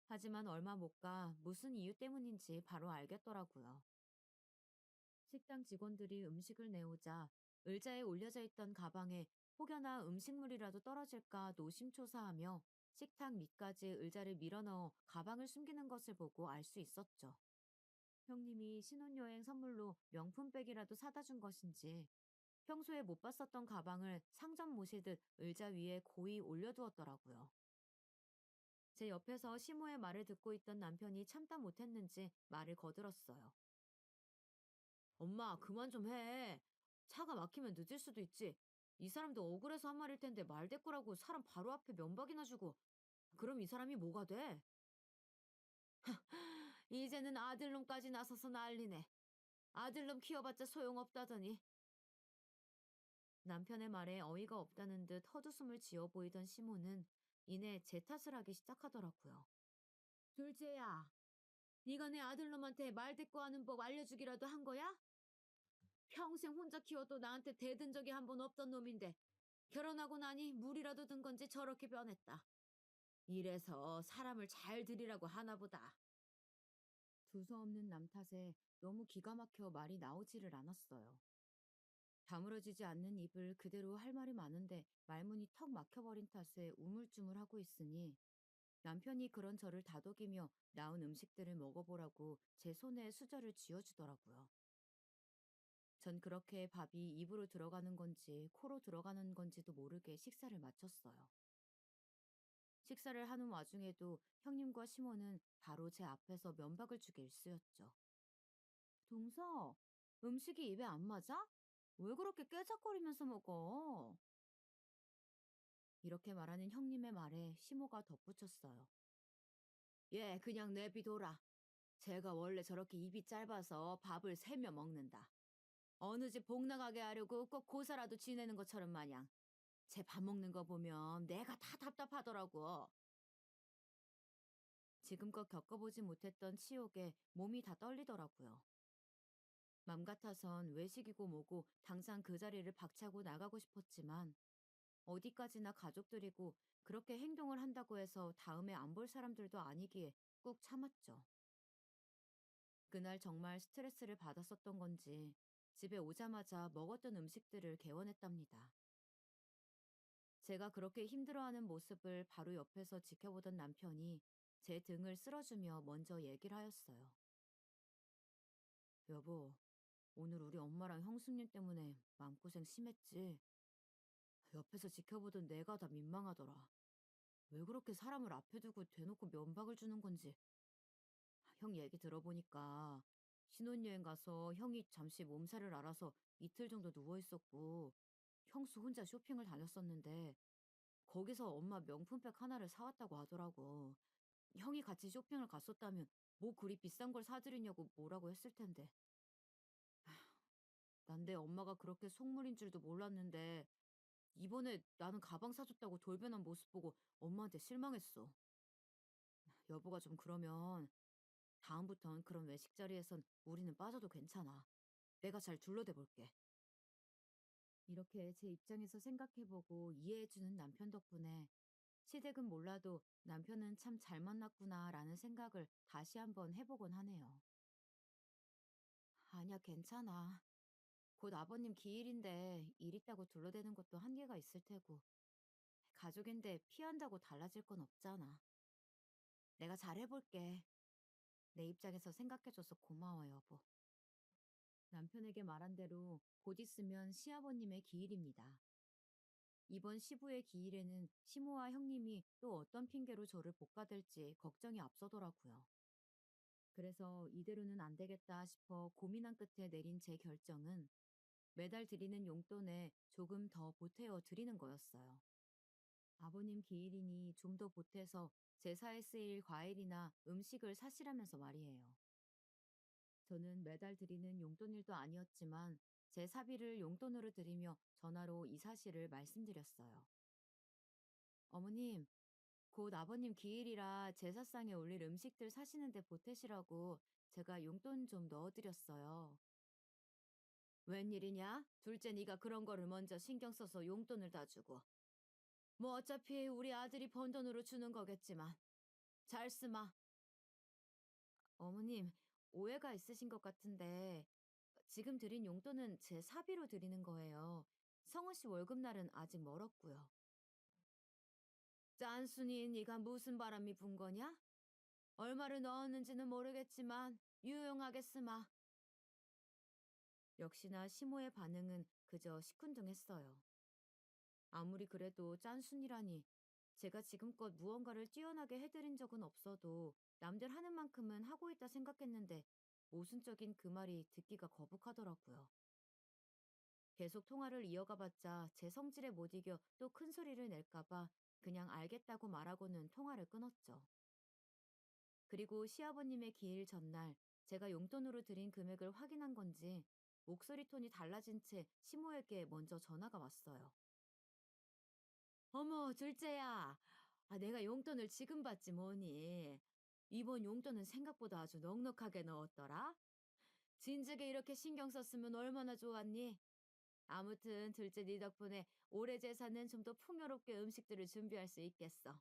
하지만 얼마 못 가 무슨 이유 때문인지 바로 알겠더라고요. 식당 직원들이 음식을 내오자 의자에 올려져 있던 가방에 혹여나 음식물이라도 떨어질까 노심초사하며 식탁 밑까지 의자를 밀어넣어 가방을 숨기는 것을 보고 알 수 있었죠. 형님이 신혼여행 선물로 명품백이라도 사다 준 것인지 평소에 못 봤었던 가방을 상점 모시듯 의자 위에 고이 올려두었더라고요. 제 옆에서 시모의 말을 듣고 있던 남편이 참다 못했는지 말을 거들었어요. 엄마, 그만 좀 해. 차가 막히면 늦을 수도 있지. 이 사람도 억울해서 한 말일 텐데 말대꾸라고 사람 바로 앞에 면박이나 주고. 그럼 이 사람이 뭐가 돼? 이제는 아들놈까지 나서서 난리네. 아들놈 키워봤자 소용없다더니. 남편의 말에 어이가 없다는 듯 헛웃음을 지어 보이던 시모는 이내 제 탓을 하기 시작하더라고요. 둘째야, 네가 내 아들놈한테 말대꾸하는 법 알려주기라도 한 거야? 평생 혼자 키워도 나한테 대든 적이 한 번 없던 놈인데 결혼하고 나니 물이라도 든 건지 저렇게 변했다. 이래서 사람을 잘 들이라고 하나 보다. 두서없는 남 탓에 너무 기가 막혀 말이 나오지를 않았어요. 다물어지지 않는 입을 그대로 할 말이 많은데 말문이 턱 막혀버린 탓에 우물쭈물하고 있으니 남편이 그런 저를 다독이며 나온 음식들을 먹어보라고 제 손에 수저를 쥐어주더라고요. 전 그렇게 밥이 입으로 들어가는 건지 코로 들어가는 건지도 모르게 식사를 마쳤어요. 식사를 하는 와중에도 형님과 시모는 바로 제 앞에서 면박을 주게 일쑤였죠. 동서, 음식이 입에 안 맞아? 왜 그렇게 깨작거리면서 먹어? 이렇게 말하는 형님의 말에 시모가 덧붙였어요. 예, 그냥 내비둬라. 제가 원래 저렇게 입이 짧아서 밥을 세며 먹는다. 어느 집 복 나가게 하려고 꼭 고사라도 지내는 것처럼 마냥. 제 밥 먹는 거 보면 내가 다 답답하더라고. 지금껏 겪어보지 못했던 치욕에 몸이 다 떨리더라고요. 맘 같아선 외식이고 뭐고 당장 그 자리를 박차고 나가고 싶었지만 어디까지나 가족들이고 그렇게 행동을 한다고 해서 다음에 안 볼 사람들도 아니기에 꾹 참았죠. 그날 정말 스트레스를 받았었던 건지 집에 오자마자 먹었던 음식들을 개원했답니다. 제가 그렇게 힘들어하는 모습을 바로 옆에서 지켜보던 남편이 제 등을 쓸어주며 먼저 얘기를 하였어요. 여보, 오늘 우리 엄마랑 형수님 때문에 마음고생 심했지? 옆에서 지켜보던 내가 다 민망하더라. 왜 그렇게 사람을 앞에 두고 대놓고 면박을 주는 건지. 형 얘기 들어보니까 신혼여행 가서 형이 잠시 몸살을 앓아서 이틀 정도 누워 있었고 형수 혼자 쇼핑을 다녔었는데 거기서 엄마 명품백 하나를 사왔다고 하더라고. 형이 같이 쇼핑을 갔었다면 뭐 그리 비싼 걸 사드리냐고 뭐라고 했을 텐데. 난 내 엄마가 그렇게 속물인 줄도 몰랐는데 이번에 나는 가방 사줬다고 돌변한 모습 보고 엄마한테 실망했어. 여보가 좀 그러면 다음부턴 그런 외식 자리에선 우리는 빠져도 괜찮아. 내가 잘 둘러대 볼게. 이렇게 제 입장에서 생각해보고 이해해주는 남편 덕분에 시댁은 몰라도 남편은 참 잘 만났구나라는 생각을 다시 한번 해보곤 하네요. 아니야, 괜찮아. 곧 아버님 기일인데 일 있다고 둘러대는 것도 한계가 있을 테고 가족인데 피한다고 달라질 건 없잖아. 내가 잘 해볼게. 내 입장에서 생각해줘서 고마워, 여보. 남편에게 말한 대로 곧 있으면 시아버님의 기일입니다. 이번 시부의 기일에는 시모와 형님이 또 어떤 핑계로 저를 볶아댈지 걱정이 앞서더라고요. 그래서 이대로는 안 되겠다 싶어 고민한 끝에 내린 제 결정은 매달 드리는 용돈에 조금 더 보태어 드리는 거였어요. 아버님 기일이니 좀 더 보태서 제사에 쓰일 과일이나 음식을 사시라면서 말이에요. 저는 매달 드리는 용돈일도 아니었지만 제 사비를 용돈으로 드리며 전화로 이 사실을 말씀드렸어요. 어머님, 곧 아버님 기일이라 제사상에 올릴 음식들 사시는데 보태시라고 제가 용돈 좀 넣어드렸어요. 웬일이냐? 둘째 네가 그런 거를 먼저 신경 써서 용돈을 다 주고. 뭐 어차피 우리 아들이 번 돈으로 주는 거겠지만. 잘 쓰마. 어머님, 오해가 있으신 것 같은데 지금 드린 용돈은 제 사비로 드리는 거예요. 성우 씨 월급날은 아직 멀었고요. 짠순이 네가 무슨 바람이 분 거냐? 얼마를 넣었는지는 모르겠지만 유용하게 쓰마. 역시나 시모의 반응은 그저 시큰둥했어요. 아무리 그래도 짠순이라니 제가 지금껏 무언가를 뛰어나게 해드린 적은 없어도 남들 하는 만큼은 하고 있다 생각했는데 모순적인 그 말이 듣기가 거북하더라고요. 계속 통화를 이어가 봤자 제 성질에 못 이겨 또 큰 소리를 낼까봐 그냥 알겠다고 말하고는 통화를 끊었죠. 그리고 시아버님의 기일 전날 제가 용돈으로 드린 금액을 확인한 건지 목소리 톤이 달라진 채 시모에게 먼저 전화가 왔어요. 어머, 둘째야. 내가 용돈을 지금 받지 뭐니. 이번 용돈은 생각보다 아주 넉넉하게 넣었더라. 진즉에 이렇게 신경 썼으면 얼마나 좋았니? 아무튼 둘째 네 덕분에 올해 제사는 좀 더 풍요롭게 음식들을 준비할 수 있겠어.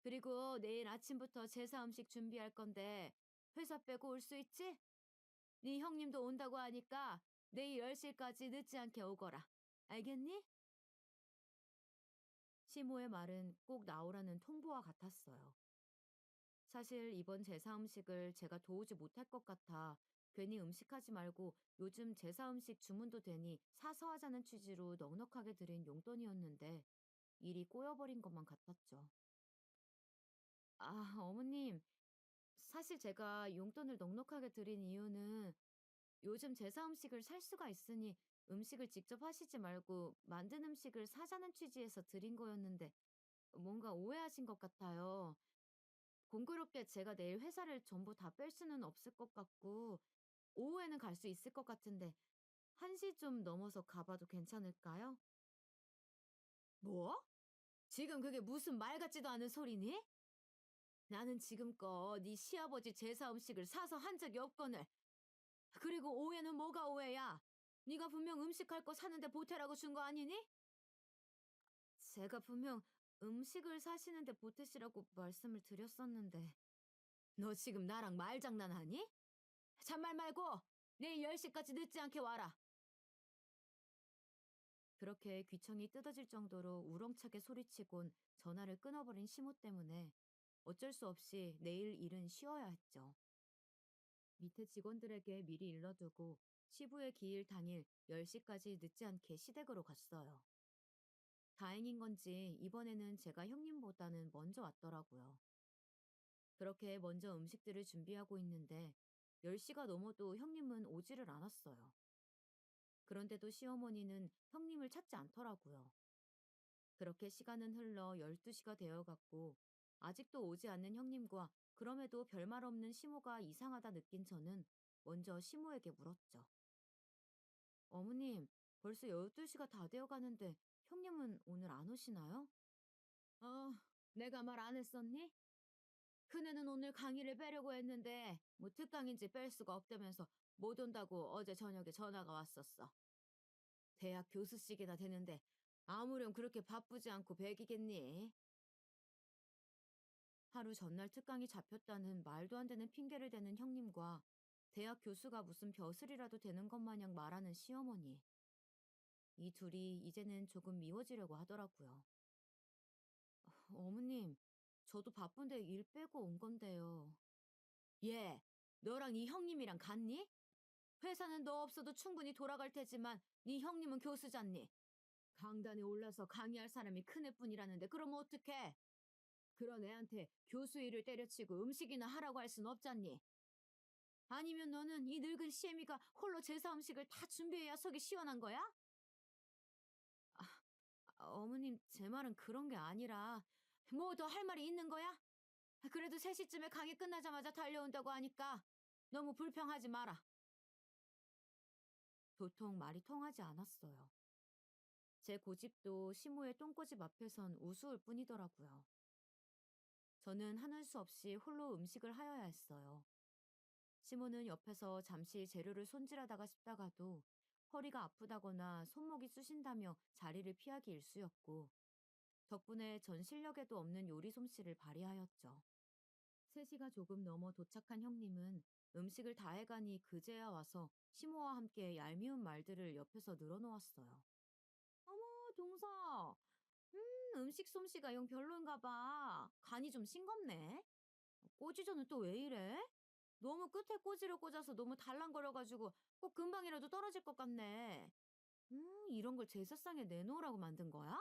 그리고 내일 아침부터 제사 음식 준비할 건데 회사 빼고 올 수 있지? 네 형님도 온다고 하니까 내일 10시까지 늦지 않게 오거라. 알겠니? 시모의 말은 꼭 나오라는 통보와 같았어요. 사실 이번 제사 음식을 제가 도우지 못할 것 같아 괜히 음식하지 말고 요즘 제사 음식 주문도 되니 사서 하자는 취지로 넉넉하게 드린 용돈이었는데 일이 꼬여버린 것만 같았죠. 어머님, 사실 제가 용돈을 넉넉하게 드린 이유는 요즘 제사 음식을 살 수가 있으니 음식을 직접 하시지 말고 만든 음식을 사자는 취지에서 드린 거였는데 뭔가 오해하신 것 같아요. 공교롭게 제가 내일 회사를 전부 다 뺄 수는 없을 것 같고 오후에는 갈 수 있을 것 같은데 1시 좀 넘어서 가봐도 괜찮을까요? 뭐? 지금 그게 무슨 말 같지도 않은 소리니? 나는 지금껏 네 시아버지 제사 음식을 사서 한 적이 없거늘. 그리고 오해는 뭐가 오해야? 네가 분명 음식할 거 사는데 보태라고 준 거 아니니? 제가 분명 음식을 사시는데 보태시라고 말씀을 드렸었는데. 너 지금 나랑 말장난하니? 잔말 말고 내일 10시까지 늦지 않게 와라. 그렇게 귀청이 뜯어질 정도로 우렁차게 소리치곤 전화를 끊어버린 시모 때문에 어쩔 수 없이 내일 일은 쉬어야 했죠. 밑에 직원들에게 미리 일러두고 시부의 기일 당일 10시까지 늦지 않게 시댁으로 갔어요. 다행인 건지 이번에는 제가 형님보다는 먼저 왔더라고요. 그렇게 먼저 음식들을 준비하고 있는데 10시가 넘어도 형님은 오지를 않았어요. 그런데도 시어머니는 형님을 찾지 않더라고요. 그렇게 시간은 흘러 12시가 되어갔고 아직도 오지 않는 형님과 그럼에도 별말 없는 시모가 이상하다 느낀 저는 먼저 시모에게 물었죠. 어머님, 벌써 12시가 다 되어 가는데 형님은 오늘 안 오시나요? 어, 내가 말 안 했었니? 큰애는 오늘 강의를 빼려고 했는데 뭐 특강인지 뺄 수가 없다면서 못 온다고 어제 저녁에 전화가 왔었어. 대학 교수직이나 되는데 아무렴 그렇게 바쁘지 않고 백이겠니? 하루 전날 특강이 잡혔다는 말도 안 되는 핑계를 대는 형님과 대학 교수가 무슨 벼슬이라도 되는 것 마냥 말하는 시어머니. 이 둘이 이제는 조금 미워지려고 하더라고요. 어머님, 저도 바쁜데 일 빼고 온 건데요. 얘, 너랑 이 형님이랑 같니? 회사는 너 없어도 충분히 돌아갈 테지만 네 형님은 교수잖니. 강단에 올라서 강의할 사람이 큰애뿐이라는데 그럼 어떡해? 그런 애한테 교수 일을 때려치고 음식이나 하라고 할 순 없잖니. 아니면 너는 이 늙은 시애미가 홀로 제사 음식을 다 준비해야 속이 시원한 거야? 어머님, 제 말은 그런 게 아니라, 뭐 더 할 말이 있는 거야? 그래도 3시쯤에 강의 끝나자마자 달려온다고 하니까 너무 불평하지 마라. 도통 말이 통하지 않았어요. 제 고집도 시모의 똥꼬집 앞에선 우스울 뿐이더라고요. 저는 하는 수 없이 홀로 음식을 하여야 했어요. 시모는 옆에서 잠시 재료를 손질하다가 싶다가도 허리가 아프다거나 손목이 쑤신다며 자리를 피하기 일쑤였고, 덕분에 전 실력에도 없는 요리 솜씨를 발휘하였죠. 3시가 조금 넘어 도착한 형님은 음식을 다 해가니 그제야 와서 시모와 함께 얄미운 말들을 옆에서 늘어놓았어요. 어머, 동서. 음식 솜씨가 영 별론가 봐. 간이 좀 싱겁네. 꼬지저는 또 왜 이래? 너무 끝에 꼬지를 꽂아서 너무 달랑거려가지고 꼭 금방이라도 떨어질 것 같네. 이런 걸 제사상에 내놓으라고 만든 거야?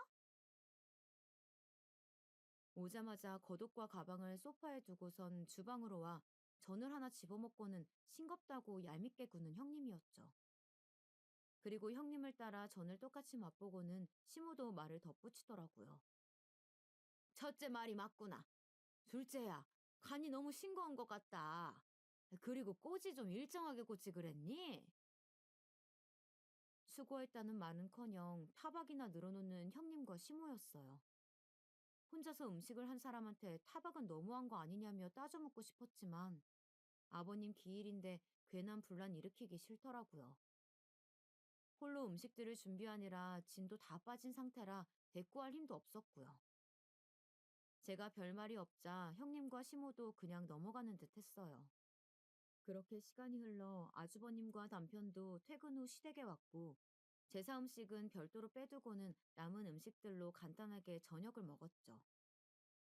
오자마자 겉옷과 가방을 소파에 두고선 주방으로 와 전을 하나 집어먹고는 싱겁다고 얄밉게 구는 형님이었죠. 그리고 형님을 따라 전을 똑같이 맛보고는 시모도 말을 덧붙이더라고요. 첫째 말이 맞구나. 둘째야, 간이 너무 싱거운 것 같다. 그리고 꼬지 좀 일정하게 꽂지 그랬니? 수고했다는 말은커녕 타박이나 늘어놓는 형님과 시모였어요. 혼자서 음식을 한 사람한테 타박은 너무한 거 아니냐며 따져묻고 싶었지만 아버님 기일인데 괜한 분란 일으키기 싫더라고요. 홀로 음식들을 준비하느라 진도 다 빠진 상태라 대꾸할 힘도 없었고요. 제가 별말이 없자 형님과 시모도 그냥 넘어가는 듯 했어요. 그렇게 시간이 흘러 아주버님과 남편도 퇴근 후 시댁에 왔고, 제사 음식은 별도로 빼두고는 남은 음식들로 간단하게 저녁을 먹었죠.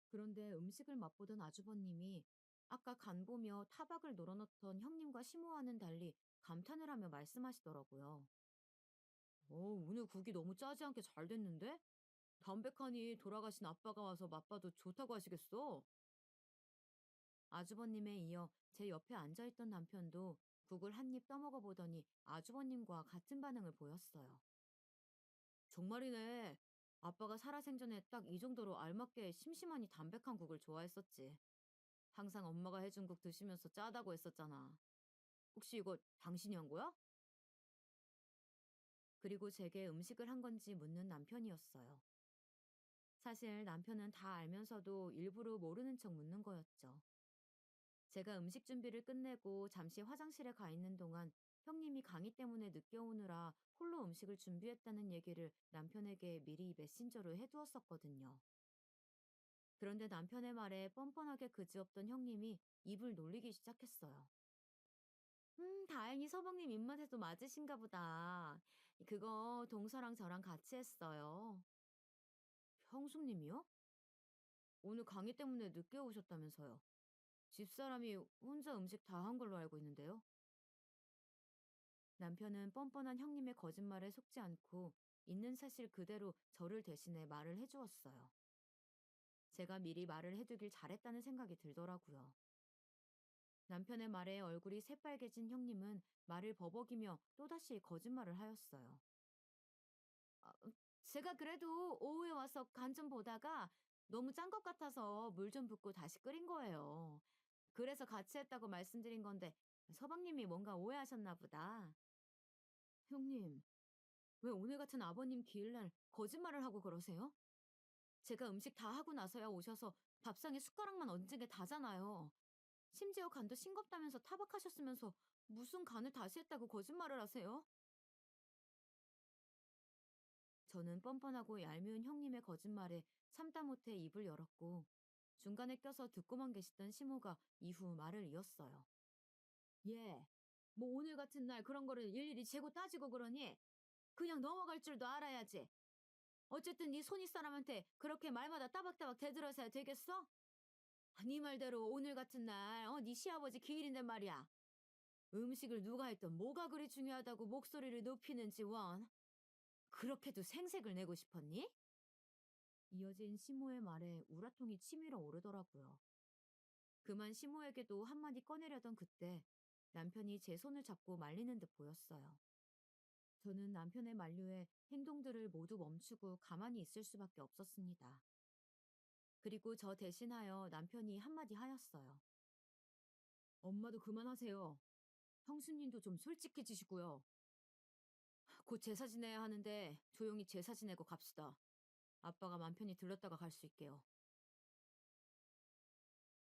그런데 음식을 맛보던 아주버님이 아까 간 보며 타박을 놀아놓던 형님과 시모와는 달리 감탄을 하며 말씀하시더라고요. 오늘 국이 너무 짜지 않게 잘 됐는데? 담백하니 돌아가신 아빠가 와서 맛봐도 좋다고 하시겠어? 아주버님에 이어 제 옆에 앉아있던 남편도 국을 한 입 떠먹어 보더니 아주버님과 같은 반응을 보였어요. 정말이네. 아빠가 살아생전에 딱 이 정도로 알맞게 심심하니 담백한 국을 좋아했었지. 항상 엄마가 해준 국 드시면서 짜다고 했었잖아. 혹시 이거 당신이 한 거야? 그리고 제게 음식을 한 건지 묻는 남편이었어요. 사실 남편은 다 알면서도 일부러 모르는 척 묻는 거였죠. 제가 음식 준비를 끝내고 잠시 화장실에 가 있는 동안 형님이 강의 때문에 늦게 오느라 홀로 음식을 준비했다는 얘기를 남편에게 미리 메신저로 해두었었거든요. 그런데 남편의 말에 뻔뻔하게 그지없던 형님이 입을 놀리기 시작했어요. 다행히 서방님 입맛에도 맞으신가 보다. 그거 동서랑 저랑 같이 했어요. 형수님이요? 오늘 강의 때문에 늦게 오셨다면서요. 집사람이 혼자 음식 다 한 걸로 알고 있는데요. 남편은 뻔뻔한 형님의 거짓말에 속지 않고 있는 사실 그대로 저를 대신해 말을 해주었어요. 제가 미리 말을 해두길 잘했다는 생각이 들더라고요. 남편의 말에 얼굴이 새빨개진 형님은 말을 버벅이며 또다시 거짓말을 하였어요. 제가 그래도 오후에 와서 간 좀 보다가 너무 짠 것 같아서 물 좀 붓고 다시 끓인 거예요. 그래서 같이 했다고 말씀드린 건데 서방님이 뭔가 오해하셨나 보다. 형님, 왜 오늘 같은 아버님 기일날 거짓말을 하고 그러세요? 제가 음식 다 하고 나서야 오셔서 밥상에 숟가락만 얹은 게 다잖아요. 심지어 간도 싱겁다면서 타박하셨으면서 무슨 간을 다시 했다고 거짓말을 하세요? 저는 뻔뻔하고 얄미운 형님의 거짓말에 참다 못해 입을 열었고 중간에 껴서 듣고만 계시던 시모가 이후 말을 이었어요. 예, 뭐 오늘 같은 날 그런 거를 일일이 재고 따지고 그러니 그냥 넘어갈 줄도 알아야지. 어쨌든 네 손윗 사람한테 그렇게 말마다 따박따박 대들어서야 되겠어? 네 말대로 오늘 같은 날 네 시아버지 기일인데 말이야. 음식을 누가 했던 뭐가 그리 중요하다고 목소리를 높이는지 원. 그렇게도 생색을 내고 싶었니? 이어진 시모의 말에 우라통이 치밀어 오르더라고요. 그만 시모에게도 한마디 꺼내려던 그때 남편이 제 손을 잡고 말리는 듯 보였어요. 저는 남편의 만류에 행동들을 모두 멈추고 가만히 있을 수밖에 없었습니다. 그리고 저 대신하여 남편이 한마디 하였어요. 엄마도 그만하세요. 형수님도 좀 솔직해지시고요. 곧 제사 지내야 하는데 조용히 제사 지내고 갑시다. 아빠가 맘 편히 들렀다가 갈 수 있게요.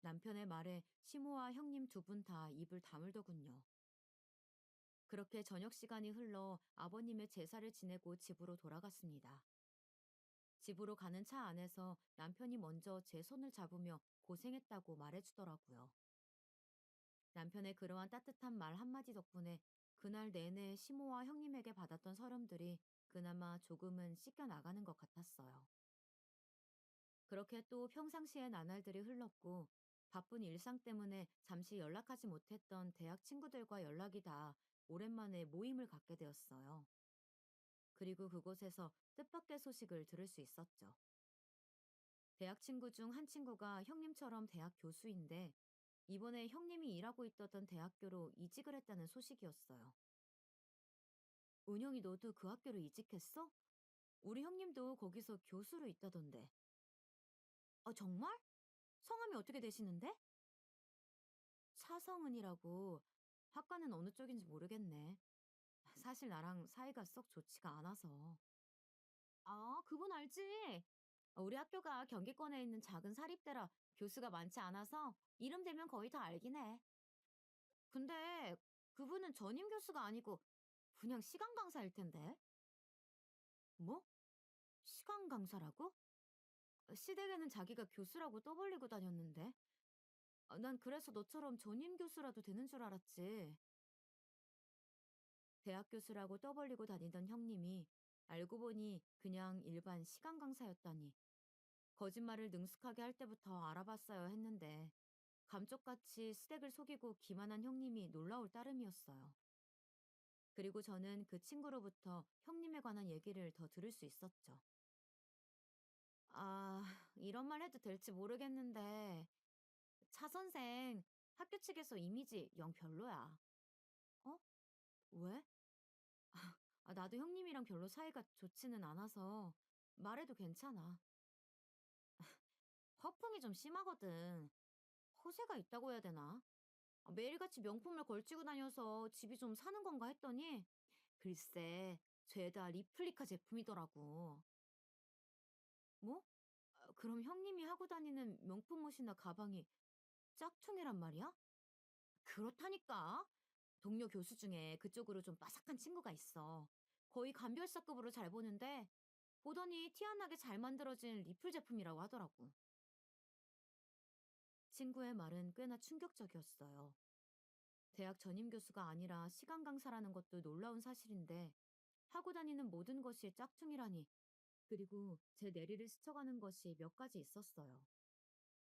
남편의 말에 시모와 형님 두 분 다 입을 다물더군요. 그렇게 저녁 시간이 흘러 아버님의 제사를 지내고 집으로 돌아갔습니다. 집으로 가는 차 안에서 남편이 먼저 제 손을 잡으며 고생했다고 말해주더라고요. 남편의 그러한 따뜻한 말 한마디 덕분에 그날 내내 시모와 형님에게 받았던 서름들이 그나마 조금은 씻겨 나가는 것 같았어요. 그렇게 또 평상시의 나날들이 흘렀고 바쁜 일상 때문에 잠시 연락하지 못했던 대학 친구들과 연락이 다 오랜만에 모임을 갖게 되었어요. 그리고 그곳에서 뜻밖의 소식을 들을 수 있었죠. 대학 친구 중 한 친구가 형님처럼 대학 교수인데 이번에 형님이 일하고 있었던 대학교로 이직을 했다는 소식이었어요. 은영이 너도 그 학교로 이직했어? 우리 형님도 거기서 교수로 있다던데. 정말? 성함이 어떻게 되시는데? 차성은이라고. 학과는 어느 쪽인지 모르겠네. 사실 나랑 사이가 썩 좋지가 않아서. 아, 그분 알지? 우리 학교가 경기권에 있는 작은 사립대라 교수가 많지 않아서 이름 대면 거의 다 알긴 해. 근데 그분은 전임 교수가 아니고 그냥 시간 강사일 텐데. 뭐? 시간 강사라고? 시댁에는 자기가 교수라고 떠벌리고 다녔는데. 난 그래서 너처럼 전임 교수라도 되는 줄 알았지. 대학 교수라고 떠벌리고 다니던 형님이 알고 보니 그냥 일반 시간 강사였다니. 거짓말을 능숙하게 할 때부터 알아봤어야 했는데 감쪽같이 스낵을 속이고 기만한 형님이 놀라울 따름이었어요. 그리고 저는 그 친구로부터 형님에 관한 얘기를 더 들을 수 있었죠. 아, 이런 말 해도 될지 모르겠는데 차 선생 학교 측에서 이미지 영 별로야. 어? 왜? 나도 형님이랑 별로 사이가 좋지는 않아서 말해도 괜찮아. 허풍이 좀 심하거든. 허세가 있다고 해야 되나? 매일같이 명품을 걸치고 다녀서 집이 좀 사는 건가 했더니 글쎄 죄다 리플리카 제품이더라고. 뭐? 그럼 형님이 하고 다니는 명품 옷이나 가방이 짝퉁이란 말이야? 그렇다니까. 동료 교수 중에 그쪽으로 좀 빠삭한 친구가 있어. 거의 감별사급으로 잘 보는데 보더니 티 안 나게 잘 만들어진 리플 제품이라고 하더라고. 친구의 말은 꽤나 충격적이었어요. 대학 전임 교수가 아니라 시간 강사라는 것도 놀라운 사실인데 하고 다니는 모든 것이 짝퉁이라니. 그리고 제 내리를 스쳐가는 것이 몇 가지 있었어요.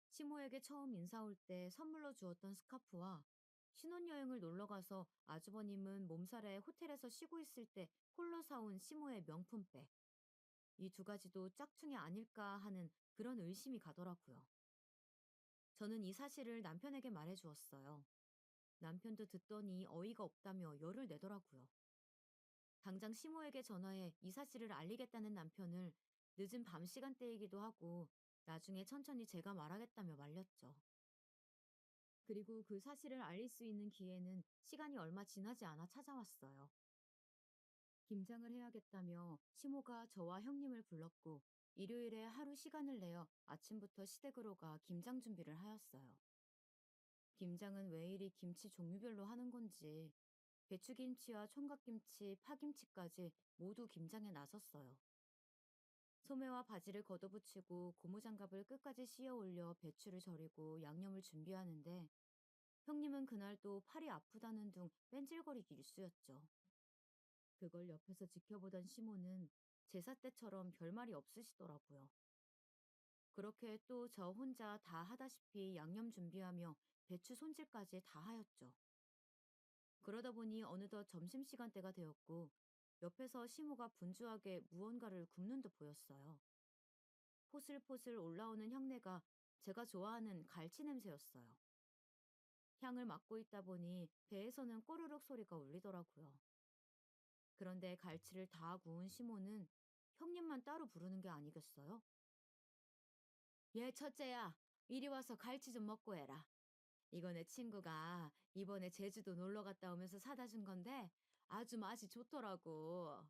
시모에게 처음 인사 올 때 선물로 주었던 스카프와 신혼여행을 놀러 가서 아주버님은 몸살에 호텔에서 쉬고 있을 때 홀로 사온 시모의 명품백. 이 두 가지도 짝퉁이 아닐까 하는 그런 의심이 가더라고요. 저는 이 사실을 남편에게 말해 주었어요. 남편도 듣더니 어이가 없다며 열을 내더라고요. 당장 시모에게 전화해 이 사실을 알리겠다는 남편을 늦은 밤 시간대이기도 하고 나중에 천천히 제가 말하겠다며 말렸죠. 그리고 그 사실을 알릴 수 있는 기회는 시간이 얼마 지나지 않아 찾아왔어요. 김장을 해야겠다며 시모가 저와 형님을 불렀고 일요일에 하루 시간을 내어 아침부터 시댁으로 가 김장 준비를 하였어요. 김장은 왜 이리 김치 종류별로 하는 건지 배추김치와 총각김치, 파김치까지 모두 김장에 나섰어요. 소매와 바지를 걷어붙이고 고무장갑을 끝까지 씌어 올려 배추를 절이고 양념을 준비하는데 형님은 그날 또 팔이 아프다는 둥 뺀질거리기 일쑤였죠. 그걸 옆에서 지켜보던 시모는 제사 때처럼 별말이 없으시더라고요. 그렇게 또 저 혼자 다 하다시피 양념 준비하며 배추 손질까지 다 하였죠. 그러다 보니 어느덧 점심시간대가 되었고 옆에서 시모가 분주하게 무언가를 굽는 듯 보였어요. 포슬포슬 올라오는 향내가 제가 좋아하는 갈치 냄새였어요. 향을 맡고 있다 보니 배에서는 꼬르륵 소리가 울리더라고요. 그런데 갈치를 다 구운 시몬은 형님만 따로 부르는 게 아니겠어요? 얘 첫째야, 이리 와서 갈치 좀 먹고 해라. 이거 내 친구가 이번에 제주도 놀러 갔다 오면서 사다 준 건데 아주 맛이 좋더라고.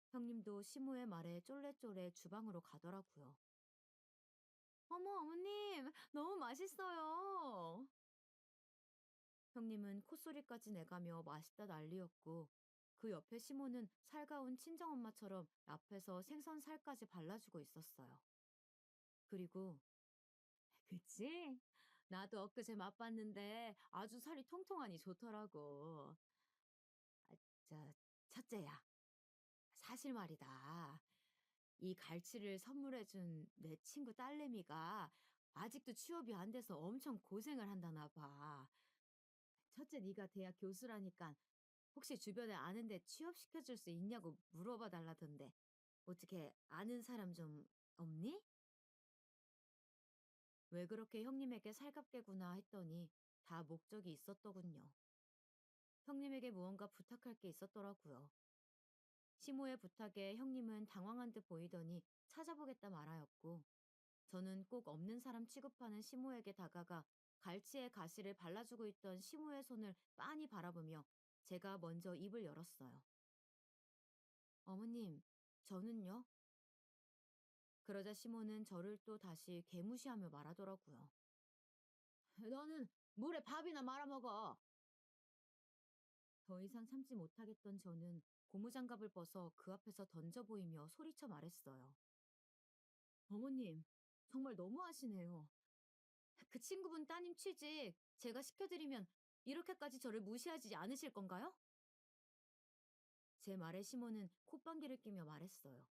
형님도 시모의 말에 쫄래쫄래 주방으로 가더라고요. 어머, 어머님, 너무 맛있어요. 형님은 콧소리까지 내가며 맛있다 난리였고, 그 옆에 시모는 살가운 친정엄마처럼 앞에서 생선 살까지 발라주고 있었어요. 그리고, 그치? 나도 엊그제 맛봤는데 아주 살이 통통하니 좋더라고. 아, 저, 첫째야, 사실 말이다. 이 갈치를 선물해준 내 친구 딸내미가 아직도 취업이 안 돼서 엄청 고생을 한다나 봐. 첫째 네가 대학 교수라니까 혹시 주변에 아는데 취업시켜줄 수 있냐고 물어봐 달라던데 어떻게 아는 사람 좀 없니? 왜 그렇게 형님에게 살갑게구나 했더니 다 목적이 있었더군요. 형님에게 무언가 부탁할 게 있었더라고요. 시모의 부탁에 형님은 당황한 듯 보이더니 찾아보겠다 말하였고 저는 꼭 없는 사람 취급하는 시모에게 다가가 갈치의 가시를 발라주고 있던 시모의 손을 빤히 바라보며 제가 먼저 입을 열었어요. 어머님, 저는요? 그러자 시모는 저를 또 다시 개무시하며 말하더라고요. 너는 물에 밥이나 말아먹어. 더 이상 참지 못하겠던 저는 고무장갑을 벗어 그 앞에서 던져 보이며 소리쳐 말했어요. 어머님, 정말 너무하시네요. 그 친구분 따님 취직 제가 시켜드리면 이렇게까지 저를 무시하지 않으실 건가요? 제 말에 시모는 콧방귀를 끼며 말했어요.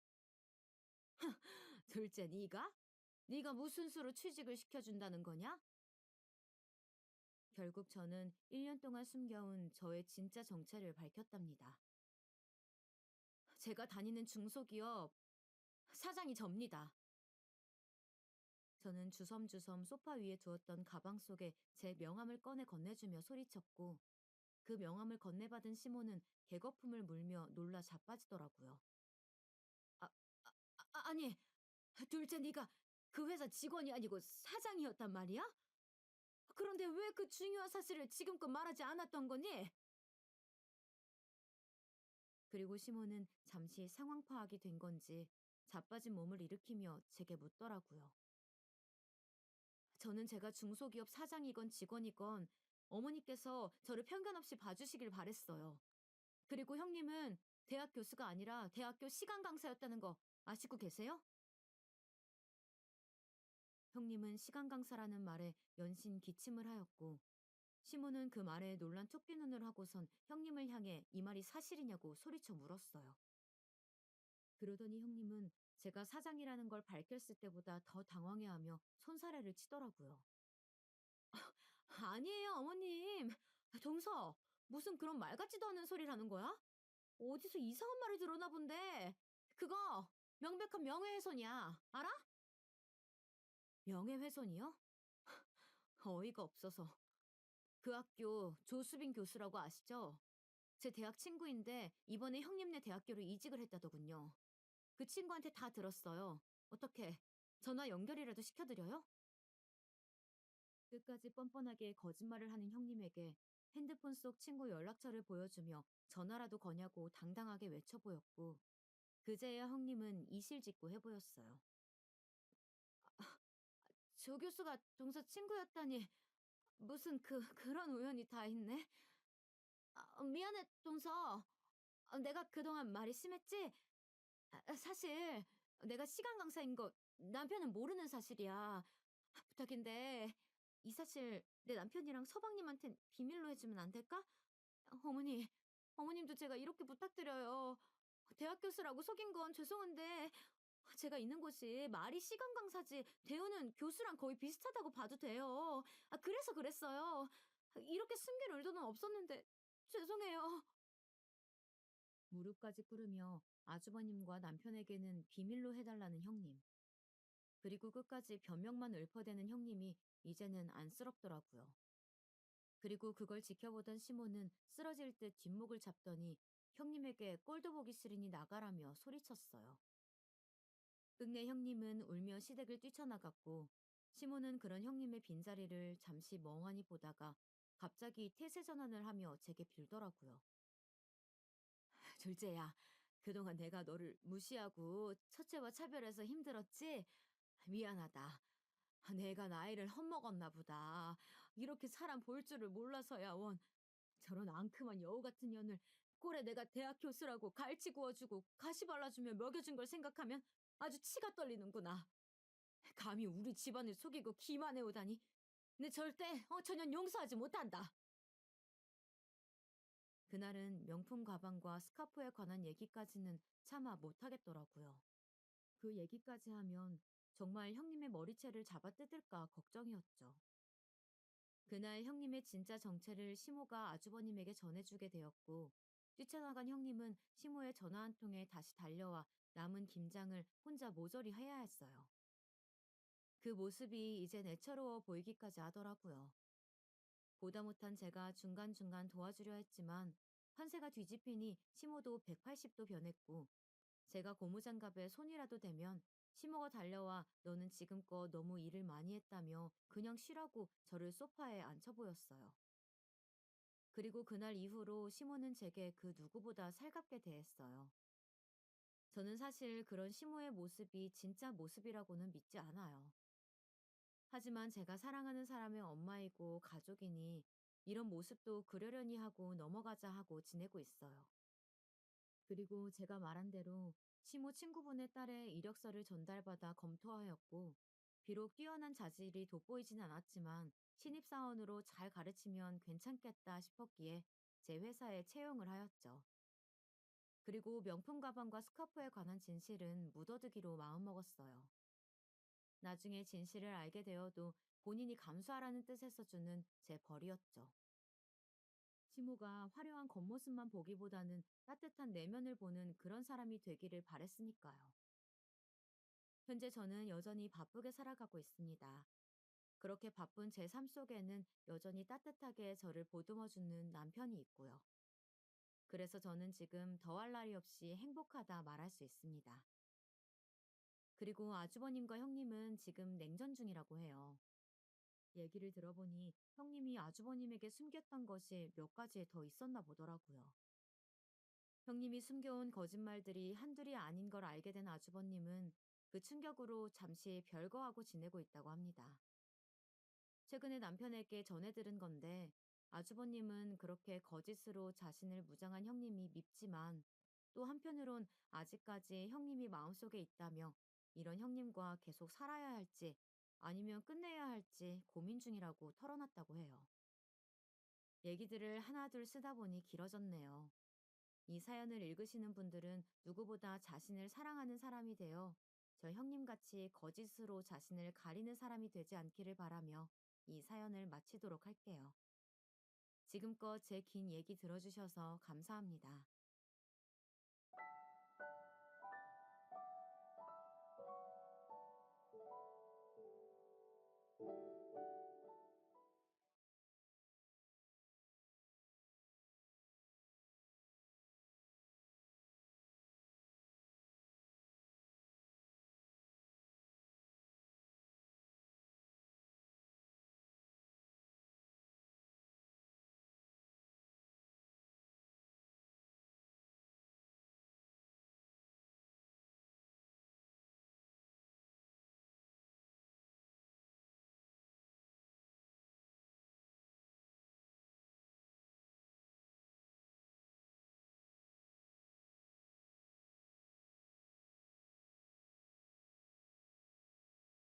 둘째 네가? 네가 무슨 수로 취직을 시켜준다는 거냐? 결국 저는 1년 동안 숨겨온 저의 진짜 정체를 밝혔답니다. 제가 다니는 중소기업 사장이 접니다. 저는 주섬주섬 소파 위에 두었던 가방 속에 제 명함을 꺼내 건네주며 소리쳤고 그 명함을 건네받은 시모는 개거품을 물며 놀라 자빠지더라고요. 아, 아니, 둘째 네가 그 회사 직원이 아니고 사장이었단 말이야? 그런데 왜 그 중요한 사실을 지금껏 말하지 않았던 거니? 그리고 시모는 잠시 상황 파악이 된 건지 자빠진 몸을 일으키며 제게 묻더라고요. 저는 제가 중소기업 사장이건 직원이건 어머니께서 저를 편견 없이 봐주시길 바랬어요. 그리고 형님은 대학 교수가 아니라 대학교 시간 강사였다는 거 아시고 계세요? 형님은 시간 강사라는 말에 연신 기침을 하였고 시모는 그 말에 놀란 토끼 눈을 하고선 형님을 향해 이 말이 사실이냐고 소리쳐 물었어요. 그러더니 형님은 제가 사장이라는 걸 밝혔을 때보다 더 당황해하며 손사래를 치더라고요. 아니에요, 어머님. 동서, 무슨 그런 말 같지도 않은 소리라는 거야? 어디서 이상한 말을 들었나 본데. 그거 명백한 명예훼손이야. 알아? 명예훼손이요? 어이가 없어서. 그 학교 조수빈 교수라고 아시죠? 제 대학 친구인데 이번에 형님네 대학교로 이직을 했다더군요. 그 친구한테 다 들었어요. 어떻게 전화 연결이라도 시켜드려요? 끝까지 뻔뻔하게 거짓말을 하는 형님에게 핸드폰 속 친구 연락처를 보여주며 전화라도 거냐고 당당하게 외쳐 보였고 그제야 형님은 이실직고 해 보였어요. 조 교수가 동서 친구였다니 무슨 그런 우연이 다 있네. 미안해 동서. 내가 그동안 말이 심했지? 사실 내가 시간 강사인 거 남편은 모르는 사실이야. 부탁인데 이 사실 내 남편이랑 서방님한텐 비밀로 해주면 안 될까? 어머니, 어머님도 제가 이렇게 부탁드려요. 대학 교수라고 속인 건 죄송한데 제가 있는 곳이 말이 시간 강사지 대우는 교수랑 거의 비슷하다고 봐도 돼요. 그래서 그랬어요. 이렇게 숨길 의도는 없었는데 죄송해요. 무릎까지 꿇으며 아주버님과 남편에게는 비밀로 해달라는 형님. 그리고 끝까지 변명만 읊어대는 형님이 이제는 안쓰럽더라고요. 그리고 그걸 지켜보던 시모는 쓰러질 듯 뒷목을 잡더니 형님에게 꼴도 보기 싫으니 나가라며 소리쳤어요. 끝내 형님은 울며 시댁을 뛰쳐나갔고 시모는 그런 형님의 빈자리를 잠시 멍하니 보다가 갑자기 태세 전환을 하며 제게 빌더라고요. 둘째야, 그동안 내가 너를 무시하고 첫째와 차별해서 힘들었지? 미안하다. 내가 나이를 헛먹었나 보다. 이렇게 사람 볼 줄을 몰라서야 원. 저런 앙큼한 여우 같은 년을 꼴에 내가 대학 교수라고 갈치 구워주고 가시 발라주며 먹여준 걸 생각하면 아주 치가 떨리는구나. 감히 우리 집안을 속이고 기만해오다니. 내 절대 저년 용서하지 못한다. 그날은 명품 가방과 스카프에 관한 얘기까지는 차마 못하겠더라고요. 그 얘기까지 하면 정말 형님의 머리채를 잡아뜯을까 걱정이었죠. 그날 형님의 진짜 정체를 시모가 아주버님에게 전해주게 되었고, 뛰쳐나간 형님은 시모의 전화 한 통에 다시 달려와 남은 김장을 혼자 모조리 해야 했어요. 그 모습이 이젠 애처로워 보이기까지 하더라고요. 보다 못한 제가 중간중간 도와주려 했지만 판세가 뒤집히니 시모도 180도 변했고 제가 고무장갑에 손이라도 대면 시모가 달려와 너는 지금껏 너무 일을 많이 했다며 그냥 쉬라고 저를 소파에 앉혀 보였어요. 그리고 그날 이후로 시모는 제게 그 누구보다 살갑게 대했어요. 저는 사실 그런 시모의 모습이 진짜 모습이라고는 믿지 않아요. 하지만 제가 사랑하는 사람의 엄마이고 가족이니 이런 모습도 그러려니 하고 넘어가자 하고 지내고 있어요. 그리고 제가 말한 대로 시모 친구분의 딸의 이력서를 전달받아 검토하였고, 비록 뛰어난 자질이 돋보이진 않았지만 신입사원으로 잘 가르치면 괜찮겠다 싶었기에 제 회사에 채용을 하였죠. 그리고 명품 가방과 스카프에 관한 진실은 묻어두기로 마음먹었어요. 나중에 진실을 알게 되어도 본인이 감수하라는 뜻에서 주는 제 벌이었죠. 시모가 화려한 겉모습만 보기보다는 따뜻한 내면을 보는 그런 사람이 되기를 바랬으니까요. 현재 저는 여전히 바쁘게 살아가고 있습니다. 그렇게 바쁜 제 삶 속에는 여전히 따뜻하게 저를 보듬어주는 남편이 있고요. 그래서 저는 지금 더할 나위 없이 행복하다 말할 수 있습니다. 그리고 아주버님과 형님은 지금 냉전 중이라고 해요. 얘기를 들어보니 형님이 아주버님에게 숨겼던 것이 몇 가지 더 있었나 보더라고요. 형님이 숨겨온 거짓말들이 한둘이 아닌 걸 알게 된 아주버님은 그 충격으로 잠시 별거하고 지내고 있다고 합니다. 최근에 남편에게 전해 들은 건데 아주버님은 그렇게 거짓으로 자신을 무장한 형님이 밉지만 또 한편으론 아직까지 형님이 마음속에 있다며 이런 형님과 계속 살아야 할지 아니면 끝내야 할지 고민 중이라고 털어놨다고 해요. 얘기들을 하나둘 쓰다 보니 길어졌네요. 이 사연을 읽으시는 분들은 누구보다 자신을 사랑하는 사람이 되어 저 형님같이 거짓으로 자신을 가리는 사람이 되지 않기를 바라며 이 사연을 마치도록 할게요. 지금껏 제 긴 얘기 들어주셔서 감사합니다.